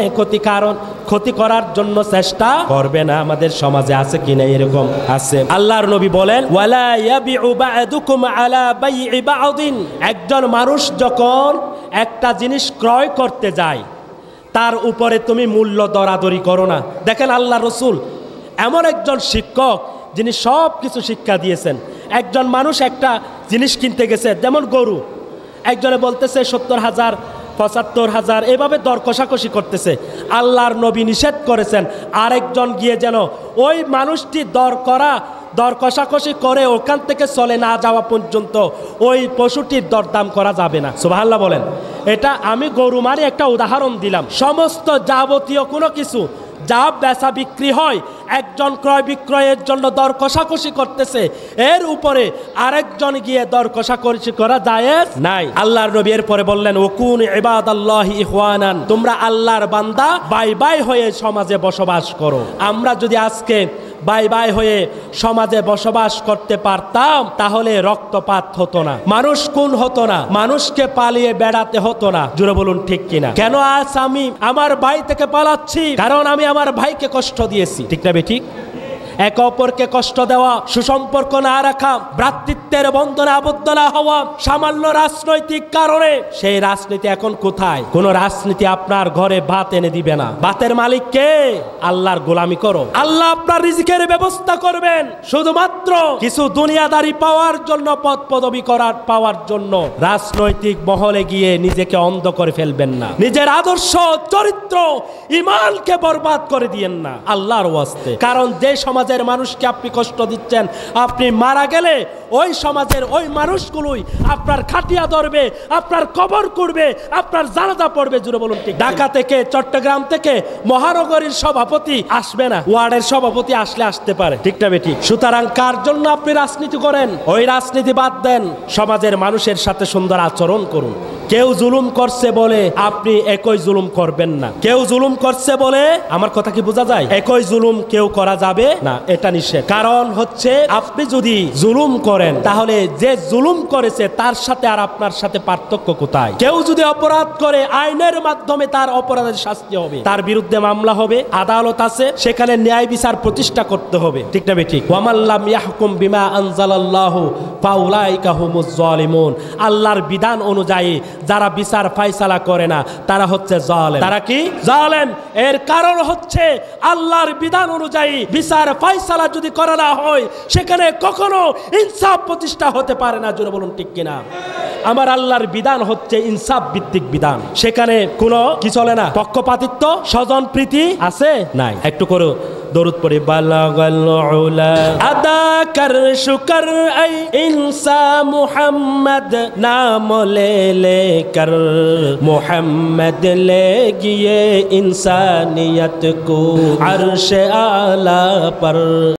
Speaker 1: ক্ষতি করার জন্য চেষ্টা করবে না। আমাদের সমাজে আছে কি না এরকম? আছে। আল্লাহর নবী বলেন, ওয়ালা ইয়াবিউ বা'দুকুম আলা বাই'i বা'দিন, একজন মানুষ যখন একটা জিনিস ক্রয় করতে যায় তার উপরে তুমি মূল্য দরাদরি করো না। দেখেন আল্লাহ রসুল এমন একজন শিক্ষক যিনি সব কিছু শিক্ষা দিয়েছেন। একজন মানুষ একটা জিনিস কিনতে গেছে, যেমন গরু, একজনে বলতেছে 70,000, 75,000, এভাবে দর কষাকষি করতেছে। আল্লাহর নবী নিষেধ করেছেন আরেকজন গিয়ে যেন ওই মানুষটি দর কষাকষি করে ওখান থেকে চলে না যাওয়া পর্যন্ত ওই পশুটির দরদাম করা যাবে না। সুবহানাল্লাহ বলেন। এটা আমি গরু মারি একটা উদাহরণ দিলাম। সমস্ত যাবতীয় কোনো কিছু যা বেচা বিক্রি হয়, একজন ক্রয় বিক্রয়ের জন্য দর কষাকষি করতেছে, এর উপরে আরেকজন গিয়ে দর কষাকষি করা জায়েজ নাই। আল্লাহর নবী এর পরে বললেন, ওকুন ইবাদাল্লাহি ইখওয়ানান, তোমরা আল্লাহর বান্দা বাই বাই হয়ে সমাজে বসবাস করো। আমরা যদি আজকে বাই বাই হয়ে সমাজে বসবাস করতে পারতাম তাহলে রক্তপাত হতো না, মানুষ খুন হতো না, মানুষকে পালিয়ে বেড়াতে হতো না। জোরে বলুন ঠিক কিনা? কেন আজ আমি আমার ভাই থেকে পালাচ্ছি? কারণ আমি আমার ভাইকে কষ্ট দিয়েছি। ঠিক না বেঠিক? একে অপরকে কষ্ট দেওয়া, সুসম্পর্ক না রাখা, ভ্রাতৃত্বের বন্ধনে আবদ্ধ না হওয়া, সামান্য রাজনৈতিক কারণে, সেই রাজনীতি এখন কোথায়? কোন রাজনীতি আপনার ঘরে ভাত এনে দিবে না। ভাতের মালিক কে? আল্লাহর গোলামি করো। আল্লাহ আপনার রিজিকের ব্যবস্থা করবেন। শুধুমাত্র কিছু দুনিয়াদারি পাওয়ার জন্য, পদ পদবি পাওয়ার জন্য রাজনৈতিক মহলে গিয়ে নিজেকে অন্ধ করে ফেলবেন না। নিজের আদর্শ, চরিত্র, ঈমানকে বরবাদ করে দিয়েন না আল্লাহর ওয়াস্তে। কারণ যে সমাজের মানুষকে আপনি কষ্ট দিচ্ছেন, আপনি মারা গেলে ওই সমাজের ওই মানুষগুলোই আপনার খাটিয়া ধরবে, আপনার কবর করবে, আপনার জানাজা পড়বে। জুড়ে বলুন ঠিক। ঢাকা থেকে, চট্টগ্রাম থেকে মহানগরীর সভাপতি আসবে না, ওয়ার্ডের সভাপতি আসতে পারে। ঠিক না বেঠিক? সুতরাং কার জন্য আপনি রাজনীতি করেন? ওই রাজনীতি বাদ দেন, সমাজের মানুষের সাথে সুন্দর আচরণ করুন। কেউ জুলুম করছে বলে আপনি একই জুলুম করবেন না। কেউ জুলুম করছে বলে, আমার কথা কি বোঝা যায়? একই জুলুম কেউ করা যাবে না, এটা নিষেধ। কারণ হচ্ছে আপনি যদি জুলুম করেন তাহলে যে জুলুম করেছে তার সাথে আর আপনার সাথে পার্থক্য কোথায়? কেউ যদি অপরাধ করে আইনের মাধ্যমে তার অপরাধের শাস্তি হবে, তার বিরুদ্ধে মামলা হবে, আদালত আছে, সেখানে ন্যায় বিচার প্রতিষ্ঠা করতে হবে। ঠিক না বেঠিক? ওয়ামাল্লাম ইয়াহকুম বিমা আনজালাল্লাহু ফাউলাইকা হুমুজ জালিমুন, আল্লাহর বিধান অনুযায়ী যারা বিচার ফায়সালা করে না তারা হচ্ছে জালেম। তারা কি? জালেম। এর কারণ হচ্ছে আল্লাহর বিধান অনুযায়ী বিচার ফায়সালা যদি করা না হয় সেখানে কখনো ইনসাফ প্রতিষ্ঠা হতে পারে না। জোরে বলুন ঠিক কিনা? আমার আল্লাহর বিধান হচ্ছে ইনসাফ ভিত্তিক বিধান, সেখানে কোনো কি চলে না, পক্ষপাতিত্ব, স্বজন প্রীতি আছে নাই। একটু করো দরুদ পড়ি। বালাগাল উলা আদা কর শুকর আই ইনসা মুহাম্মদ, নাম লে কর মুহাম্মদ ले गए इंसानियत को अर्श आला पर।